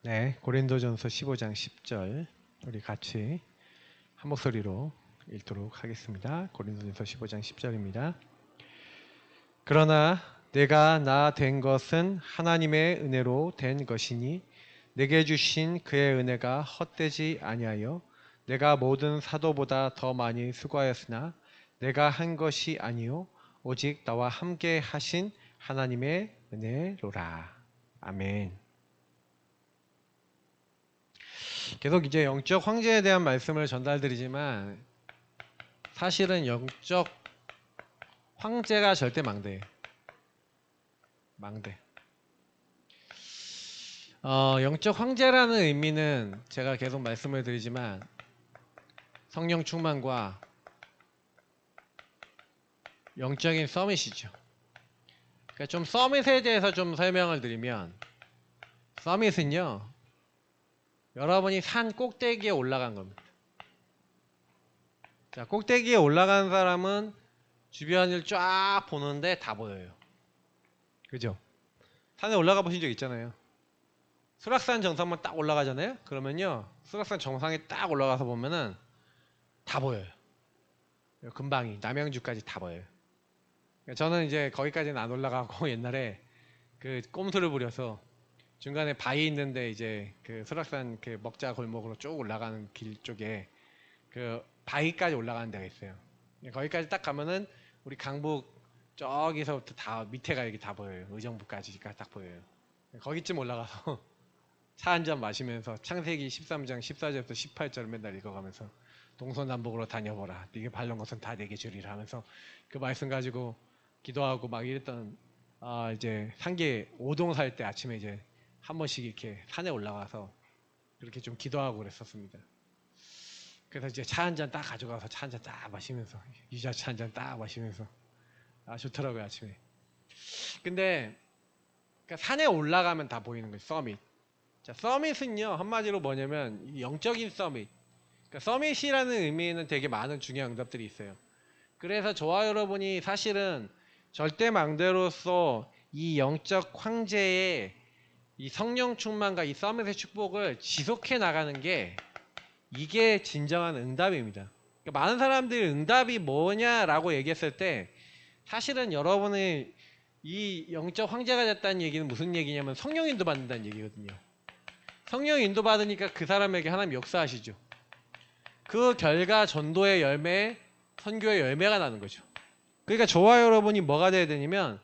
네, 고린도전서 15장 10절 우리 같이 한 목소리로 읽도록 하겠습니다. 고린도전서 15장 10절입니다. 그러나 내가 나 된 것은 하나님의 은혜로 된 것이니 내게 주신 그의 은혜가 헛되지 아니하여 내가 모든 사도보다 더 많이 수고하였으나 내가 한 것이 아니요 오직 나와 함께 하신 하나님의 은혜로라. 아멘. 계속 이제 영적 황제에 대한 말씀을 전달드리지만 사실은 영적 황제가 절대 망대예요. 망대. 영적 황제라는 의미는 제가 계속 말씀을 드리지만 성령 충만과 영적인 서밋이죠. 그러니까 좀 서밋에 대해서 좀 설명을 드리면 서밋은요, 여러분이 산 꼭대기에 올라간 겁니다. 자, 꼭대기에 올라간 사람은 주변을 쫙 보는데 다 보여요. 그죠? 산에 올라가 보신 적 있잖아요. 수락산 정상만 딱 올라가잖아요. 그러면요, 수락산 정상에 딱 올라가서 보면은 다 보여요. 금방이 남양주까지 다 보여요. 저는 이제 거기까지는 안 올라가고 옛날에 그 꼼수를 부려서 중간에 바위 있는데 이제 그 설악산 그 먹자 골목으로 쭉 올라가는 길 쪽에 그 바위까지 올라가는 데가 있어요. 거기까지 딱 가면은 우리 강북 저기서부터 다 밑에가 이렇게 다 보여요. 의정부까지가 딱 보여요. 거기쯤 올라가서 차 한 잔 마시면서 창세기 13장 14절부터 18절을 맨날 읽어가면서 동서남북으로 다녀보라. 네게 바른 것은 다 내게 주리라 하면서 그 말씀 가지고 기도하고 막 이랬던 이제 상계 오동 살 때 아침에 이제 한 번씩 이렇게 산에 올라가서 그렇게 좀 기도하고 그랬었습니다. 그래서 이제 차 한 잔 딱 가져가서 차 한 잔 딱 마시면서 유자차 한 잔 딱 마시면서 좋더라고요 아침에. 근데 그러니까 산에 올라가면 다 보이는 거예요. 서밋. 자, 서밋은요 한마디로 뭐냐면 영적인 서밋. 그러니까 서밋이라는 의미에는 되게 많은 중요한 응답들이 있어요. 그래서 저와 여러분이 사실은 절대망대로서 이 영적 황제의 이 성령 충만과 이 서밋의 축복을 지속해 나가는 게 이게 진정한 응답입니다. 그러니까 많은 사람들이 응답이 뭐냐라고 얘기했을 때 사실은 여러분의 이 영적 황제가 됐다는 얘기는 무슨 얘기냐면 성령 인도 받는다는 얘기거든요. 성령 인도 받으니까 그 사람에게 하나님 역사하시죠. 그 결과 전도의 열매, 선교의 열매가 나는 거죠. 그러니까 저와 여러분이 뭐가 돼야 되냐면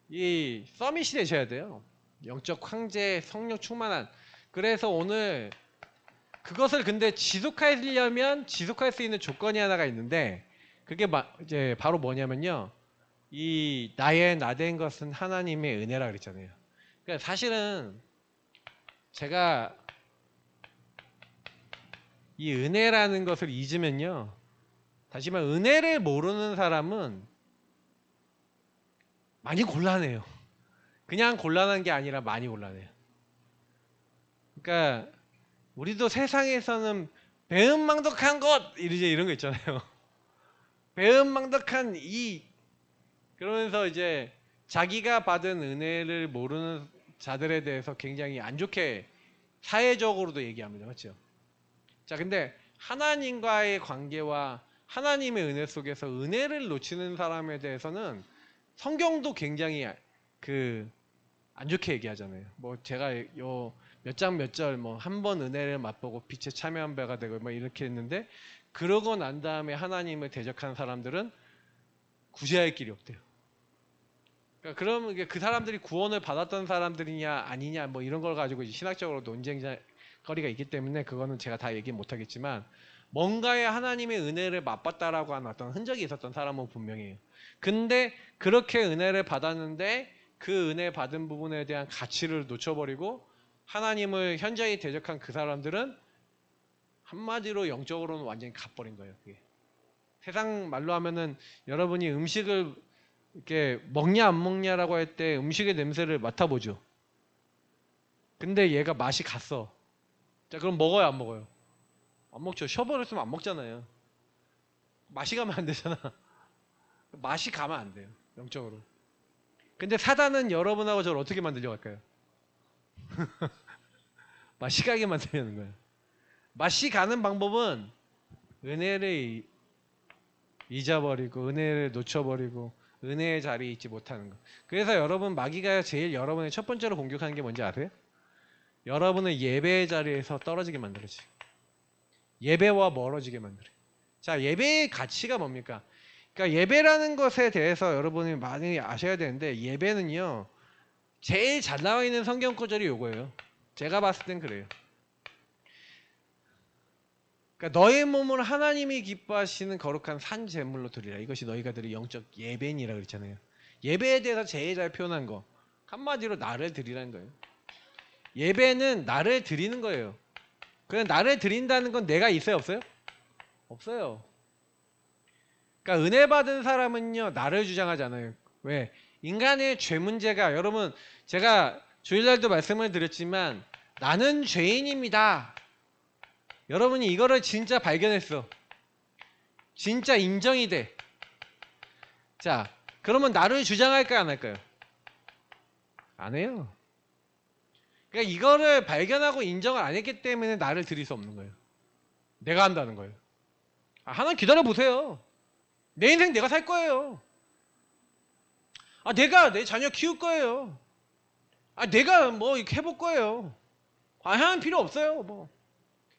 이 서밋이 되셔야 돼요. 영적 황제, 성령 충만한. 그래서 오늘 그것을 근데 지속하려면 지속할 수 있는 조건이 하나가 있는데 그게 이제 바로 뭐냐면요. 이 나의 나된 것은 하나님의 은혜라 그랬잖아요. 그러니까 사실은 제가 이 은혜라는 것을 잊으면요. 다시 말해 은혜를 모르는 사람은 많이 곤란해요. 그냥 곤란한 게 아니라 많이 곤란해요. 그러니까 우리도 세상에서는 배은망덕한 것 이런 거 있잖아요. 배은망덕한 이 그러면서 이제 자기가 받은 은혜를 모르는 자들에 대해서 굉장히 안 좋게 사회적으로도 얘기합니다. 그렇죠? 자, 근데 하나님과의 관계와 하나님의 은혜 속에서 은혜를 놓치는 사람에 대해서는 성경도 굉장히 그 안 좋게 얘기하잖아요. 뭐 제가 요 몇 장 몇 절 뭐 한 번 은혜를 맛보고 빛에 참여한 바가 되고 뭐 이렇게 했는데 그러고 난 다음에 하나님을 대적한 사람들은 구제할 길이 없대요. 그러니까 그럼 그 사람들이 구원을 받았던 사람들이냐 아니냐 뭐 이런 걸 가지고 신학적으로 논쟁거리가 있기 때문에 그거는 제가 다 얘기 못 하겠지만 뭔가의 하나님의 은혜를 맛봤다라고 하는 어떤 흔적이 있었던 사람은 분명해요. 근데 그렇게 은혜를 받았는데 그 은혜 받은 부분에 대한 가치를 놓쳐버리고 하나님을 현저히 대적한 그 사람들은 한마디로 영적으로는 완전히 갓버린 거예요. 그게. 세상 말로 하면은 여러분이 음식을 이렇게 먹냐 안 먹냐라고 할 때 음식의 냄새를 맡아보죠. 근데 얘가 맛이 갔어. 자, 그럼 먹어요 안 먹어요? 안 먹죠. 쉬어버렸으면 안 먹잖아요. 맛이 가면 안 되잖아. 맛이 가면 안 돼요. 영적으로. 근데 사단은 여러분하고 저를 어떻게 만들려고 할까요? 맛이 가게 만들려는 거예요. 맛이 가는 방법은 은혜를 잊어버리고 은혜를 놓쳐버리고 은혜의 자리에 있지 못하는 거. 그래서 여러분 마귀가 제일 여러분의 첫 번째로 공격하는 게 뭔지 아세요? 여러분을 예배의 자리에서 떨어지게 만들어지. 예배와 멀어지게 만들어요. 자, 예배의 가치가 뭡니까? 그러니까 예배라는 것에 대해서 여러분이 많이 아셔야 되는데 예배는요 제일 잘 나와 있는 성경 구절이 요거예요. 제가 봤을 땐 그래요. 그러니까 너의 몸을 하나님이 기뻐하시는 거룩한 산 제물로 드리라. 이것이 너희가 드릴 영적 예배니라 그랬잖아요. 예배에 대해서 제일 잘 표현한 거 한마디로 나를 드리라는 거예요. 예배는 나를 드리는 거예요. 그냥 나를 드린다는 건 내가 있어요, 없어요? 없어요. 그러니까 은혜 받은 사람은요 나를 주장하지 않아요. 왜? 인간의 죄 문제가 여러분 제가 주일날도 말씀을 드렸지만 나는 죄인입니다. 여러분이 이거를 진짜 발견했어. 진짜 인정이 돼. 자, 그러면 나를 주장할까요, 안 할까요? 안 해요. 그러니까 이거를 발견하고 인정을 안 했기 때문에 나를 드릴 수 없는 거예요. 내가 한다는 거예요. 하나님 기다려 보세요. 내 인생 내가 살 거예요. 내가 내 자녀 키울 거예요. 내가 뭐 이렇게 해볼 거예요. 하나님 필요 없어요. 뭐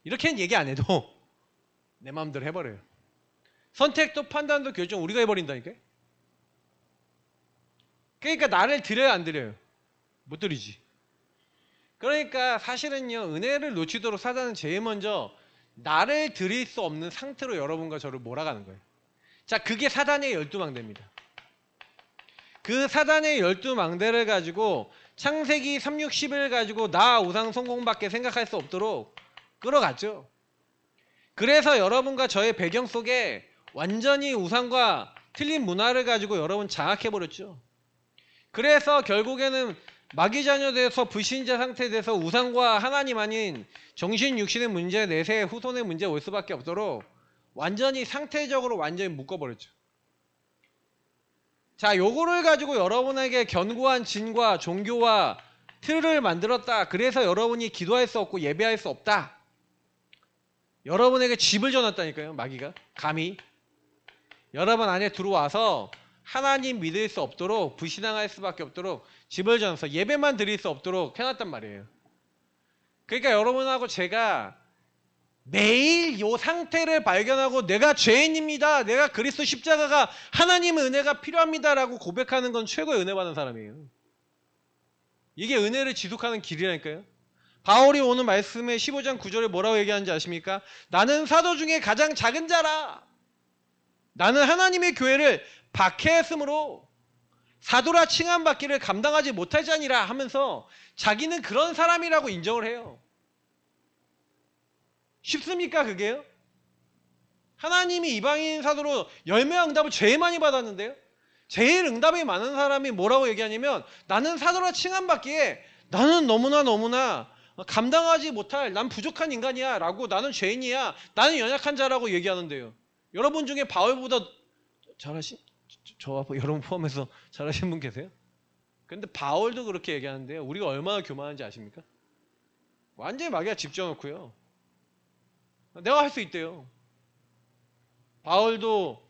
이렇게는 얘기 안 해도 내 마음대로 해버려요. 선택도 판단도 결정 우리가 해버린다니까. 그러니까 나를 드려야 안 드려요? 못 드리지. 그러니까 사실은요 은혜를 놓치도록 사단은 제일 먼저 나를 드릴 수 없는 상태로 여러분과 저를 몰아가는 거예요. 자, 그게 사단의 12망대입니다. 그 사단의 12망대를 가지고 창세기 3, 6, 10을 가지고 나 우상 성공밖에 생각할 수 없도록 끌어갔죠. 그래서 여러분과 저의 배경 속에 완전히 우상과 틀린 문화를 가지고 여러분 장악해버렸죠. 그래서 결국에는 마귀 자녀 돼서 불신자 상태 돼서 우상과 하나님 아닌 정신 육신의 문제 내세 후손의 문제 올 수밖에 없도록 완전히 상태적으로 완전히 묶어버렸죠. 자, 요거를 가지고 여러분에게 견고한 진과 종교와 틀을 만들었다. 그래서 여러분이 기도할 수 없고 예배할 수 없다. 여러분에게 집을 줘놨다니까요. 마귀가 감히 여러분 안에 들어와서 하나님 믿을 수 없도록 불신앙할 수밖에 없도록 집을 줘놔서 예배만 드릴 수 없도록 해놨단 말이에요. 그러니까 여러분하고 제가 매일 이 상태를 발견하고 내가 죄인입니다. 내가 그리스도 십자가가 하나님의 은혜가 필요합니다라고 고백하는 건 최고의 은혜 받는 사람이에요. 이게 은혜를 지속하는 길이라니까요. 바울이 오늘 말씀의 15장 9절에 뭐라고 얘기하는지 아십니까? 나는 사도 중에 가장 작은 자라. 나는 하나님의 교회를 박해했으므로 사도라 칭함받기를 감당하지 못할 자니라 하면서 자기는 그런 사람이라고 인정을 해요. 쉽습니까 그게요? 하나님이 이방인 사도로 10명 응답을 제일 많이 받았는데요. 제일 응답이 많은 사람이 뭐라고 얘기하냐면 나는 사도라 칭함받기에 나는 너무나 감당하지 못할 난 부족한 인간이야 라고 나는 죄인이야 나는 연약한 자라고 얘기하는데요. 여러분 중에 바울보다 잘하신 저와 여러분 포함해서 잘하신 분 계세요? 근데 바울도 그렇게 얘기하는데요. 우리가 얼마나 교만한지 아십니까? 완전히 마귀가 집져놓고요. 내가 할 수 있대요. 바울도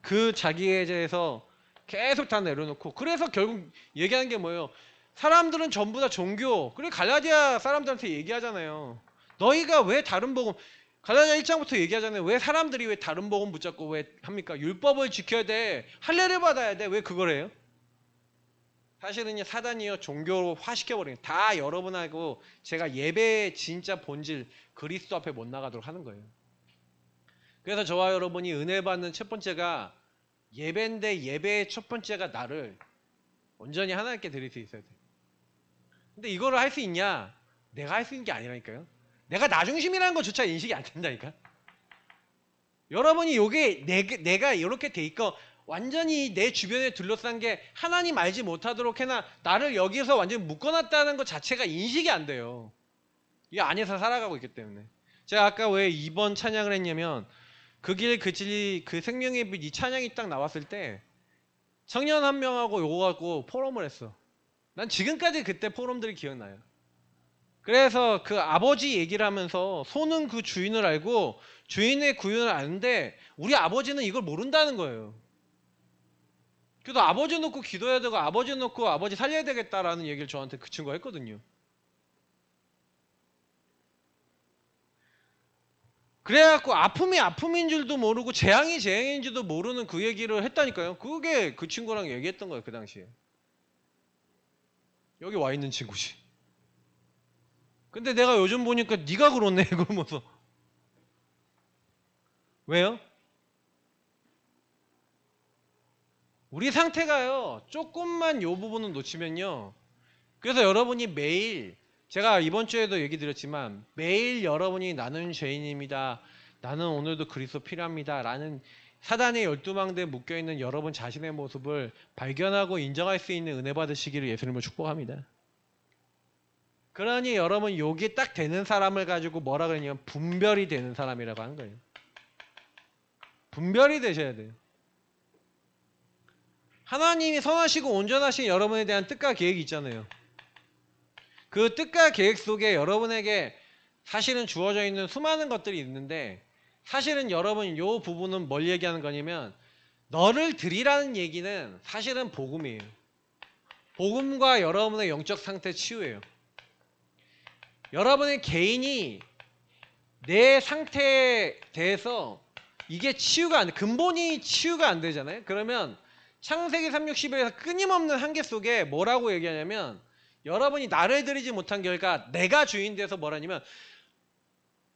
그 자기에 대해서 계속 다 내려놓고 그래서 결국 얘기하는 게 뭐예요? 사람들은 전부 다 종교 그리고 갈라디아 사람들한테 얘기하잖아요. 너희가 왜 다른 복음 갈라디아 1장부터 얘기하잖아요. 왜 사람들이 왜 다른 복음 붙잡고 왜 합니까? 율법을 지켜야 돼. 할례를 받아야 돼. 왜 그걸 해요? 사실은요 사단이요 종교화 시켜버리는 다 여러분하고 제가 예배의 진짜 본질 그리스도 앞에 못 나가도록 하는 거예요. 그래서 저와 여러분이 은혜 받는 첫 번째가 예배인데 예배의 첫 번째가 나를 온전히 하나님께 드릴 수 있어야 돼. 근데 이거를 할 수 있냐? 내가 할 수 있는 게 아니라니까요. 내가 나 중심이라는 것조차 인식이 안 된다니까. 여러분이 요게 내가 이렇게 돼 있고 완전히 내 주변에 둘러싼 게 하나님 알지 못하도록 해나 나를 여기서 완전히 묶어놨다는 것 자체가 인식이 안 돼요. 이 안에서 살아가고 있기 때문에. 제가 아까 왜 2번 찬양을 했냐면 그 길 그 진리 그 생명의 빛 이 찬양이 딱 나왔을 때 청년 한 명하고 요거 갖고 포럼을 했어. 난 지금까지 그때 포럼들이 기억나요. 그래서 그 아버지 얘기를 하면서 소는 그 주인을 알고 주인의 구윤을 아는데 우리 아버지는 이걸 모른다는 거예요. 그래서 아버지 놓고 기도해야 되고 아버지 놓고 아버지 살려야 되겠다라는 얘기를 저한테 그 친구가 했거든요. 그래갖고 아픔이 아픔인 줄도 모르고 재앙이 재앙인 줄도 모르는 그 얘기를 했다니까요. 그게 그 친구랑 얘기했던 거예요. 그 당시에. 여기 와 있는 친구지. 근데 내가 요즘 보니까 네가 그렇네 그러면서. 왜요? 우리 상태가요. 조금만 요 부분을 놓치면요. 그래서 여러분이 매일 제가 이번 주에도 얘기 드렸지만 매일 여러분이 나는 죄인입니다. 나는 오늘도 그리스도 필요합니다. 라는 사단의 12망대에 묶여있는 여러분 자신의 모습을 발견하고 인정할 수 있는 은혜 받으시기를 예수님을 축복합니다. 그러니 여러분 여기 딱 되는 사람을 가지고 뭐라 그러냐면 분별이 되는 사람이라고 하는 거예요. 분별이 되셔야 돼요. 하나님이 선하시고 온전하신 여러분에 대한 뜻과 계획이 있잖아요. 그 뜻과 계획 속에 여러분에게 사실은 주어져 있는 수많은 것들이 있는데 사실은 여러분 요 부분은 뭘 얘기하는 거냐면 너를 드리라는 얘기는 사실은 복음이에요. 복음과 여러분의 영적 상태 치유예요. 여러분의 개인이 내 상태에 대해서 이게 치유가 안 돼. 근본이 치유가 안 되잖아요. 그러면 창세기 3:60에서 끊임없는 한계 속에 뭐라고 얘기하냐면 여러분이 나를 드리지 못한 결과 내가 주인 돼서 뭐라냐면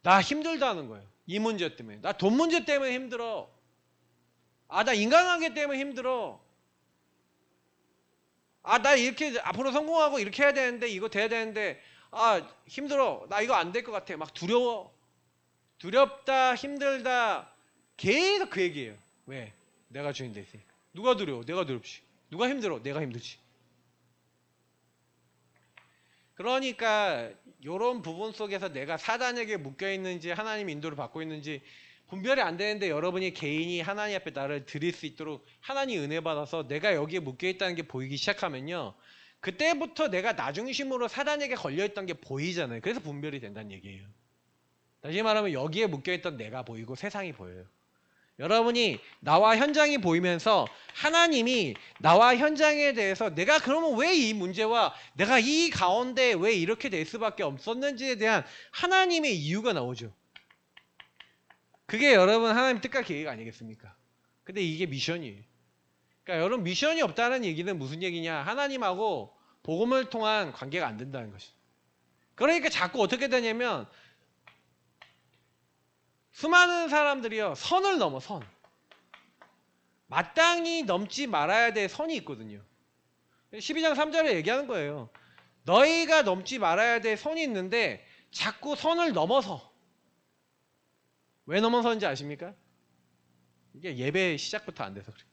나 힘들다는 거예요. 이 문제 때문에. 나 돈 문제 때문에 힘들어. 나 인간관계 때문에 힘들어. 나 이렇게 앞으로 성공하고 이렇게 해야 되는데 이거 돼야 되는데 힘들어. 나 이거 안 될 것 같아. 막 두려워. 두렵다, 힘들다. 계속 그 얘기예요. 왜? 내가 주인 되지. 누가 두려워? 내가 두렵지. 누가 힘들어? 내가 힘들지. 그러니까 이런 부분 속에서 내가 사단에게 묶여있는지 하나님 인도를 받고 있는지 분별이 안 되는데 여러분이 개인이 하나님 앞에 나를 드릴 수 있도록 하나님 은혜 받아서 내가 여기에 묶여있다는 게 보이기 시작하면요. 그때부터 내가 나중심으로 사단에게 걸려있던 게 보이잖아요. 그래서 분별이 된다는 얘기예요. 다시 말하면 여기에 묶여있던 내가 보이고 세상이 보여요. 여러분이 나와 현장이 보이면서 하나님이 나와 현장에 대해서 내가 그러면 왜 이 문제와 내가 이 가운데 왜 이렇게 될 수밖에 없었는지에 대한 하나님의 이유가 나오죠. 그게 여러분 하나님 뜻과 계획 아니겠습니까? 근데 이게 미션이에요. 그러니까 여러분 미션이 없다는 얘기는 무슨 얘기냐? 하나님하고 복음을 통한 관계가 안 된다는 것이죠. 그러니까 자꾸 어떻게 되냐면 수많은 사람들이요 선을 넘어 선 마땅히 넘지 말아야 될 선이 있거든요. 12장 3절에 얘기하는 거예요. 너희가 넘지 말아야 될 선이 있는데 자꾸 선을 넘어서. 왜 넘어서는지 아십니까? 이게 예배 시작부터 안 돼서 그래요.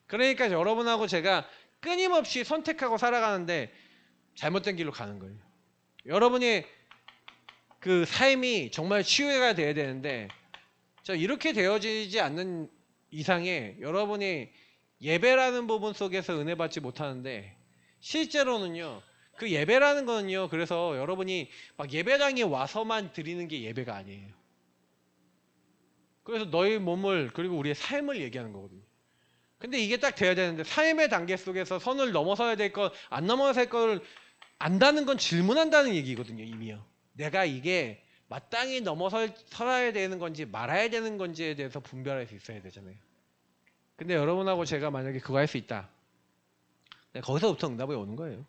그러니까 여러분하고 제가 끊임없이 선택하고 살아가는데 잘못된 길로 가는 거예요. 여러분이 그 삶이 정말 치유가 돼야 되는데 이렇게 되어지지 않는 이상에 여러분이 예배라는 부분 속에서 은혜 받지 못하는데 실제로는요. 그 예배라는 거는요. 그래서 여러분이 막 예배당에 와서만 드리는 게 예배가 아니에요. 그래서 너희 몸을 그리고 우리의 삶을 얘기하는 거거든요. 근데 이게 딱 돼야 되는데 삶의 단계 속에서 선을 넘어서야 될 것, 안 넘어서야 될 걸 안다는 건 질문한다는 얘기거든요. 이미요. 내가 이게 마땅히 넘어서야 되는 건지 말아야 되는 건지에 대해서 분별할 수 있어야 되잖아요. 근데 여러분하고 제가 만약에 그거 할 수 있다. 거기서부터 응답이 오는 거예요.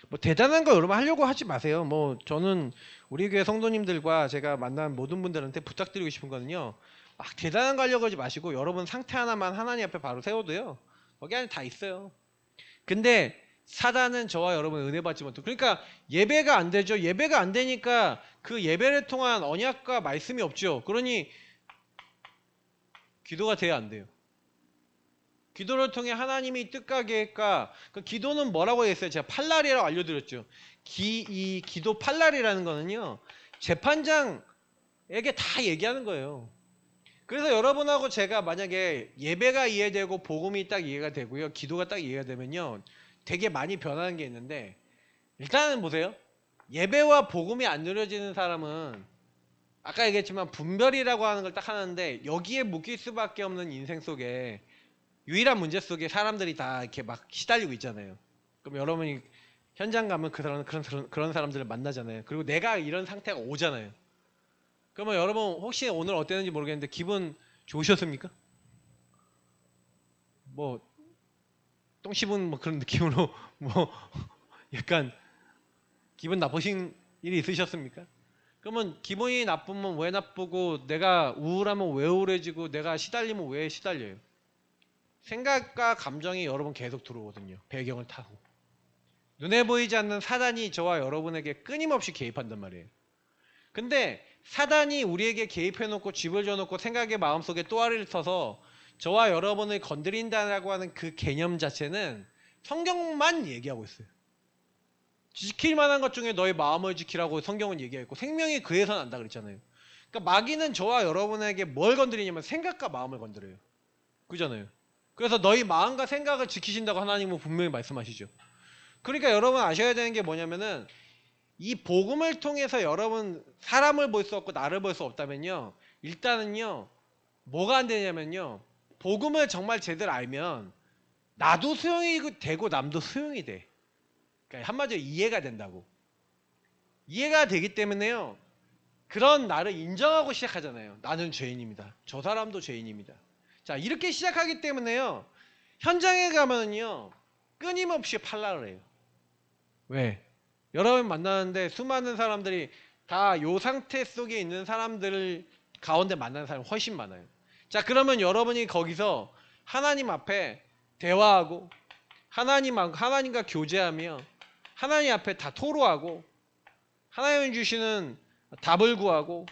뭐 대단한 거 여러분 하려고 하지 마세요. 뭐 저는 우리 교회 성도님들과 제가 만난 모든 분들한테 부탁드리고 싶은 거는요. 막 대단한 거 하려고 하지 마시고 여러분 상태 하나만 하나님 앞에 바로 세워도요. 거기 안에 다 있어요. 근데 사단은 저와 여러분 은혜 받지 못해요. 그러니까 예배가 안 되죠. 예배가 안 되니까 그 예배를 통한 언약과 말씀이 없죠. 그러니 기도가 돼야 안 돼요. 기도를 통해 하나님이 뜻과 계획과 그 기도는 뭐라고 했어요? 제가 팔날이라고 알려드렸죠. 이 기도 팔날이라는 거는요. 재판장에게 다 얘기하는 거예요. 그래서 여러분하고 제가 만약에 예배가 이해되고 복음이 딱 이해가 되고요. 기도가 딱 이해가 되면요. 되게 많이 변하는 게 있는데 일단은 보세요. 예배와 복음이 안 누려지는 사람은 아까 얘기했지만 분별이라고 하는 걸 딱 하는데 여기에 묶일 수밖에 없는 인생 속에 유일한 문제 속에 사람들이 다 이렇게 막 시달리고 있잖아요. 그럼 여러분이 현장 가면 그런 사람들을 만나잖아요. 그리고 내가 이런 상태가 오잖아요. 그러면 여러분 혹시 오늘 어땠는지 모르겠는데 기분 좋으셨습니까? 뭐 똥 씹은 뭐 그런 느낌으로 뭐 약간 기분 나쁘신 일이 있으셨습니까? 그러면 기분이 나쁘면 왜 나쁘고 내가 우울하면 왜 우울해지고 내가 시달리면 왜 시달려요? 생각과 감정이 여러분 계속 들어오거든요. 배경을 타고. 눈에 보이지 않는 사단이 저와 여러분에게 끊임없이 개입한단 말이에요. 근데 사단이 우리에게 개입해놓고 집을 줘놓고 생각의 마음속에 또아리를 쳐서 저와 여러분을 건드린다라고 하는 그 개념 자체는 성경만 얘기하고 있어요. 지킬 만한 것 중에 너의 마음을 지키라고 성경은 얘기했고 생명이 그에서 난다 그랬잖아요. 그러니까 마귀는 저와 여러분에게 뭘 건드리냐면 생각과 마음을 건드려요. 그잖아요. 그래서 너희 마음과 생각을 지키신다고 하나님은 분명히 말씀하시죠. 그러니까 여러분 아셔야 되는 게 뭐냐면은 이 복음을 통해서 여러분 사람을 볼 수 없고 나를 볼 수 없다면요. 일단은요. 뭐가 안 되냐면요. 복음을 정말 제대로 알면 나도 수용이 되고 남도 수용이 돼. 그러니까 한마디로 이해가 된다고. 이해가 되기 때문에요. 그런 나를 인정하고 시작하잖아요. 나는 죄인입니다. 저 사람도 죄인입니다. 자, 이렇게 시작하기 때문에요. 현장에 가면요. 끊임없이 팔라를 해요. 왜? 여러분 만나는데 수많은 사람들이 다 요 상태 속에 있는 사람들 가운데 만나는 사람이 훨씬 많아요. 자, 그러면 여러분이 거기서 하나님 앞에 대화하고 하나님과 교제하며 하나님 앞에 다 토로하고 하나님이 주시는 답을 구하고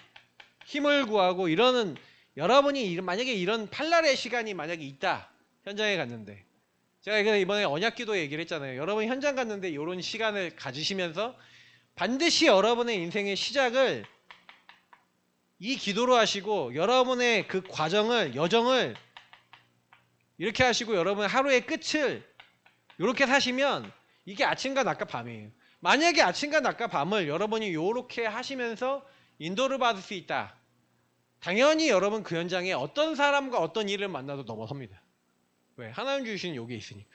힘을 구하고 이러는 여러분이 만약에 이런 팔날의 시간이 만약에 있다. 현장에 갔는데 제가 이번에 언약기도 얘기를 했잖아요. 여러분 현장 갔는데 이런 시간을 가지시면서 반드시 여러분의 인생의 시작을 이 기도로 하시고 여러분의 그 과정을 여정을 이렇게 하시고 여러분 하루의 끝을 이렇게 사시면 이게 아침과 낮과 밤이에요. 만약에 아침과 낮과 밤을 여러분이 이렇게 하시면서 인도를 받을 수 있다. 당연히 여러분 그 현장에 어떤 사람과 어떤 일을 만나도 넘어섭니다. 왜? 하나님 주신 요게 있으니까.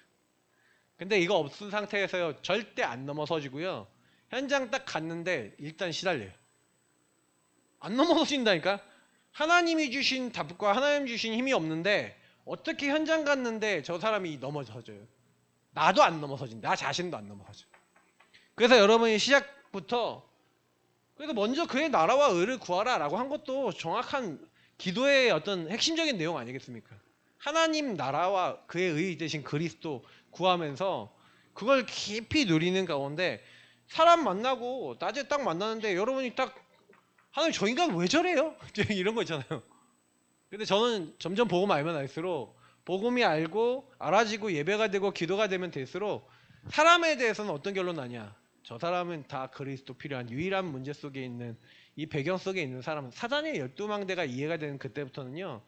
근데 이거 없은 상태에서요 절대 안 넘어서지고요. 현장 딱 갔는데 일단 시달려요. 안 넘어서진다니까. 하나님이 주신 답과 하나님 주신 힘이 없는데 어떻게 현장 갔는데 저 사람이 넘어서져요. 나도 안 넘어서진다. 나 자신도 안 넘어서져. 그래서 여러분이 시작부터 그래서 먼저 그의 나라와 의를 구하라 라고 한 것도 정확한 기도의 어떤 핵심적인 내용 아니겠습니까? 하나님 나라와 그의 의 대신 그리스도 구하면서 그걸 깊이 누리는 가운데 사람 만나고 낮에 딱 만나는데 여러분이 딱 하나님 저 인간 왜 저래요? 이런 거 있잖아요. 근데 저는 점점 복음 알면 알수록 복음이 알고 알아지고 예배가 되고 기도가 되면 될수록 사람에 대해서는 어떤 결론 나냐? 저 사람은 다 그리스도 필요한 유일한 문제 속에 있는 이 배경 속에 있는 사람은 사단의 12망대가 이해가 되는 그때부터는요.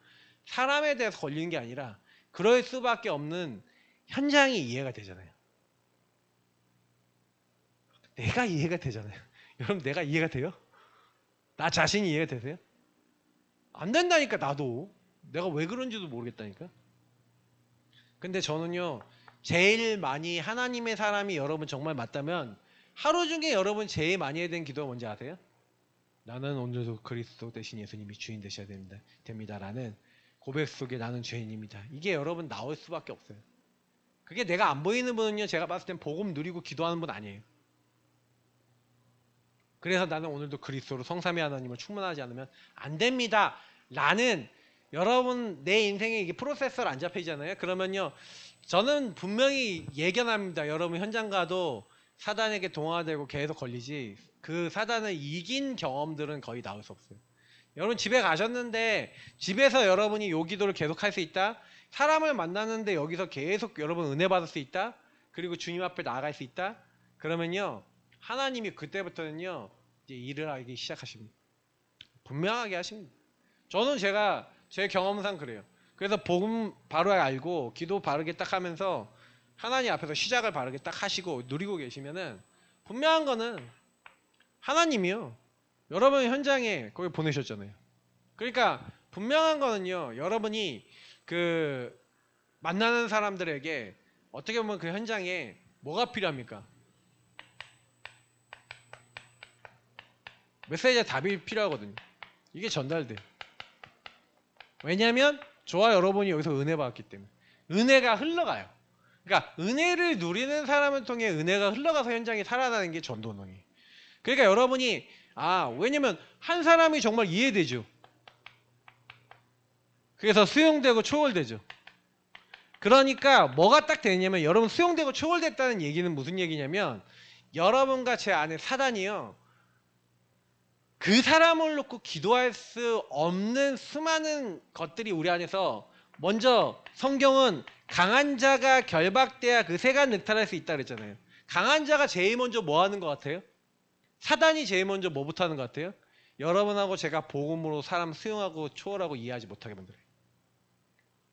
사람에 대해서 걸리는 게 아니라 그럴 수밖에 없는 현장이 이해가 되잖아요. 내가 이해가 되잖아요. 여러분 내가 이해가 돼요? 나 자신이 이해가 되세요? 안 된다니까 나도. 내가 왜 그런지도 모르겠다니까. 근데 저는요. 제일 많이 하나님의 사람이 여러분 정말 맞다면 하루 중에 여러분 제일 많이 해야 되는 기도가 뭔지 아세요? 나는 오늘도 그리스도 대신 예수님이 주인 되셔야 됩니다. 라는 고백 속에 나는 죄인입니다. 이게 여러분 나올 수밖에 없어요. 그게 내가 안 보이는 분은요. 제가 봤을 땐 복음 누리고 기도하는 분 아니에요. 그래서 나는 오늘도 그리스도로 성삼위 하나님을 충만하지 않으면 안 됩니다. 라는 여러분 내 인생에 이게 프로세서를 안 잡히잖아요. 그러면요. 저는 분명히 예견합니다. 여러분 현장 가도 사단에게 동화되고 계속 걸리지 그 사단을 이긴 경험들은 거의 나올 수 없어요. 여러분 집에 가셨는데 집에서 여러분이 요 기도를 계속 할 수 있다. 사람을 만나는데 여기서 계속 여러분 은혜 받을 수 있다. 그리고 주님 앞에 나아갈 수 있다. 그러면요. 하나님이 그때부터는요. 이제 일을 하기 시작하십니다. 분명하게 하십니다. 저는 제가 제 경험상 그래요. 그래서 복음 바로 알고 기도 바르게 딱 하면서 하나님 앞에서 시작을 바르게 딱 하시고 누리고 계시면은 분명한 거는 하나님이요. 여러분 현장에 거기 보내셨잖아요. 그러니까 분명한 거는요. 여러분이 그 만나는 사람들에게 어떻게 보면 그 현장에 뭐가 필요합니까? 메시지의 답이 필요하거든요. 이게 전달돼요. 왜냐하면 저와 여러분이 여기서 은혜 받았기 때문에 은혜가 흘러가요. 그러니까 은혜를 누리는 사람을 통해 은혜가 흘러가서 현장이 살아나는 게 전도운동이에요. 그러니까 여러분이 왜냐면 한 사람이 정말 이해되죠. 그래서 수용되고 초월되죠. 그러니까 뭐가 딱 되냐면 여러분 수용되고 초월됐다는 얘기는 무슨 얘기냐면 여러분과 제 안에 사단이요. 그 사람을 놓고 기도할 수 없는 수많은 것들이 우리 안에서 먼저 성경은 강한 자가 결박돼야 그 새가 늑탈할 수 있다 그랬잖아요. 강한 자가 제일 먼저 뭐 하는 것 같아요? 사단이 제일 먼저 뭐부터 하는 것 같아요? 여러분하고 제가 복음으로 사람 수용하고 초월하고 이해하지 못하게 만들어요.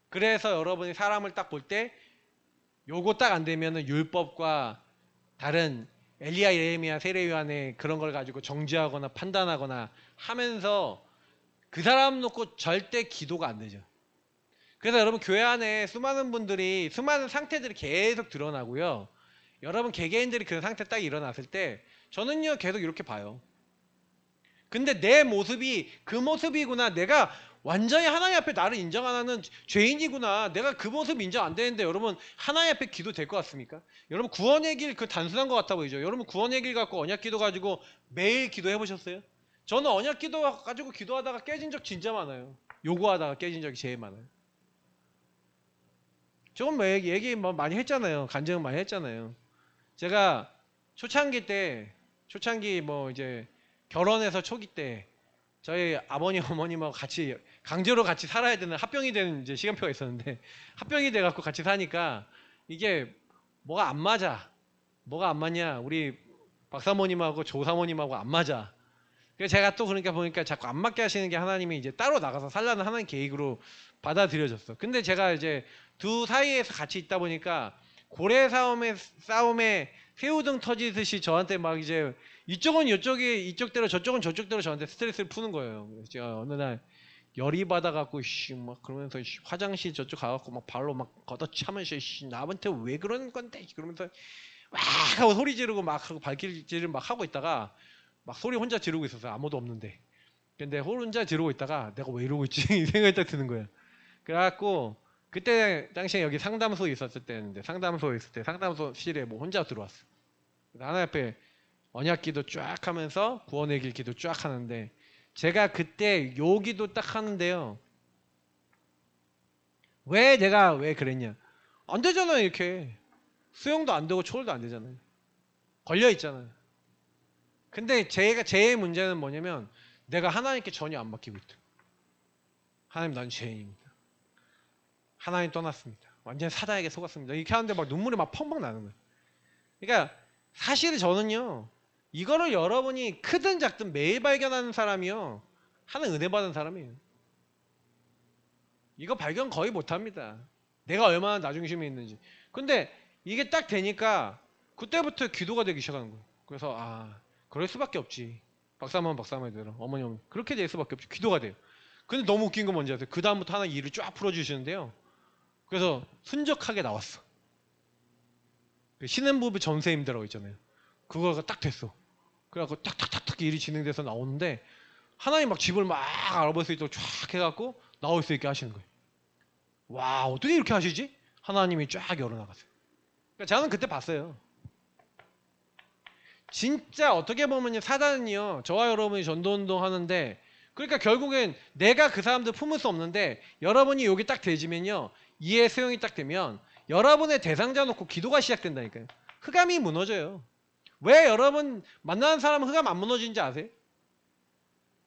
그래서 여러분이 사람을 딱 볼 때 요거 딱 안 되면은 율법과 다른 엘리야, 예레미야, 세례요한의 그런 걸 가지고 정죄하거나 판단하거나 하면서 그 사람 놓고 절대 기도가 안 되죠. 그래서 여러분 교회 안에 수많은 분들이 수많은 상태들이 계속 드러나고요. 여러분 개개인들이 그런 상태 딱 일어났을 때 저는요 계속 이렇게 봐요. 근데 내 모습이 그 모습이구나. 내가 완전히 하나님 앞에 나를 인정 안 하는 죄인이구나. 내가 그 모습 인정 안 되는데 여러분 하나님 앞에 기도 될 것 같습니까? 여러분 구원의 길 그 단순한 것 같아 보이죠? 여러분 구원의 길 갖고 언약 기도 가지고 매일 기도해 보셨어요? 저는 언약 기도 가지고 기도하다가 깨진 적 진짜 많아요. 요구하다가 깨진 적이 제일 많아요. 조금 뭐 얘기 뭐 많이 했잖아요. 간증 많이 했잖아요. 제가 초창기 뭐 이제 결혼해서 초기 때 저희 아버님 어머님하고 같이 강제로 같이 살아야 되는 합병이 되는 이제 시간표가 있었는데 합병이 돼 갖고 같이 사니까 이게 뭐가 안 맞냐 우리 박사모님하고 조사모님하고 안 맞아. 그래서 제가 또 그러니까 보니까 자꾸 안 맞게 하시는 게 하나님이 이제 따로 나가서 살라는 하나님 계획으로 받아들여졌어. 근데 제가 이제 두 사이에서 같이 있다 보니까 고래 싸움에 새우등 터지듯이 저한테 막 이제 이쪽은 이쪽대로 저쪽은 저쪽대로 저한테 스트레스를 푸는 거예요. 그래서 제가 어느 날 열이 받아갖고 막 그러면서 화장실 저쪽 가갖고 막 발로 막 걷어차면서 나한테 왜 그러는 건데 그러면서 막 하고 소리 지르고 막 하고 발길질을 막 하고 있다가 막 소리 혼자 지르고 있었어요. 아무도 없는데. 근데 혼자 지르고 있다가 내가 왜 이러고 있지 이 생각이 딱 드는 거예요. 그래갖고 그때 당시에 여기 상담소에 있었을 때였는데 상담소에 있을 때 상담소실에 뭐 혼자 들어왔어. 하나님 앞에 언약기도 쫙 하면서 구원의 길 기도 쫙 하는데 제가 그때 요 기도 딱 하는데요. 왜 그랬냐? 안 되잖아요 이렇게. 수용도 안 되고 초월도 안 되잖아요. 걸려 있잖아요. 근데 제 문제는 뭐냐면 내가 하나님께 전혀 안 맡기고 있다. 하나님 난 죄인입니다. 하나님 떠났습니다. 완전히 사단에게 속았습니다. 이렇게 하는데 막 눈물이 막 펑펑 나는 거예요. 그러니까 사실 저는요. 이거를 여러분이 크든 작든 매일 발견하는 사람이요. 하는 은혜 받은 사람이에요. 이거 발견 거의 못합니다. 내가 얼마나 나중심이 있는지. 근데 이게 딱 되니까 그때부터 기도가 되기 시작하는 거예요. 그래서 그럴 수밖에 없지. 박사모대로 어머니 그렇게 될 수밖에 없지. 기도가 돼요. 근데 너무 웃긴 건 뭔지 아세요? 그 다음부터 하나 일을 쫙 풀어주시는데요. 그래서 순적하게 나왔어. 신혼부부 전세임대라고 있잖아요. 그거가 딱 됐어. 그래갖고 탁탁탁탁 일이 진행돼서 나오는데 하나님 막 집을 막 알아볼 수 있도록 쫙 해갖고 나올 수 있게 하시는 거예요. 와 어떻게 이렇게 하시지? 하나님이 쫙 열어나갔어요. 그러니까 저는 그때 봤어요. 진짜 어떻게 보면 사단은요 저와 여러분이 전도운동 하는데 그러니까 결국엔 내가 그 사람들 품을 수 없는데 여러분이 여기 딱 되지면요 이해 수용이 딱 되면 여러분의 대상자 놓고 기도가 시작된다니까요. 흑암이 무너져요. 왜 여러분 만나는 사람은 흑암 안 무너지는지 아세요?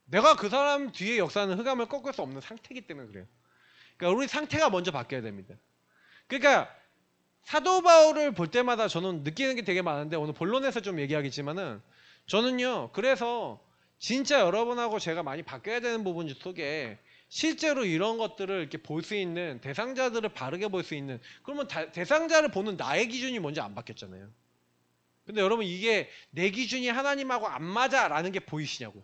내가 그 사람 뒤에 역사는 흑암을 꺾을 수 없는 상태이기 때문에 그래요. 그러니까 우리 상태가 먼저 바뀌어야 됩니다. 그러니까 사도 바울을 볼 때마다 저는 느끼는 게 되게 많은데 오늘 본론에서 좀 얘기하겠지만은 저는요 그래서 진짜 여러분하고 제가 많이 바뀌어야 되는 부분 속에 실제로 이런 것들을 이렇게 볼 수 있는 대상자들을 바르게 볼 수 있는 그러면 대상자를 보는 나의 기준이 먼저 안 바뀌었잖아요. 근데 여러분 이게 내 기준이 하나님하고 안 맞아라는 게 보이시냐고요.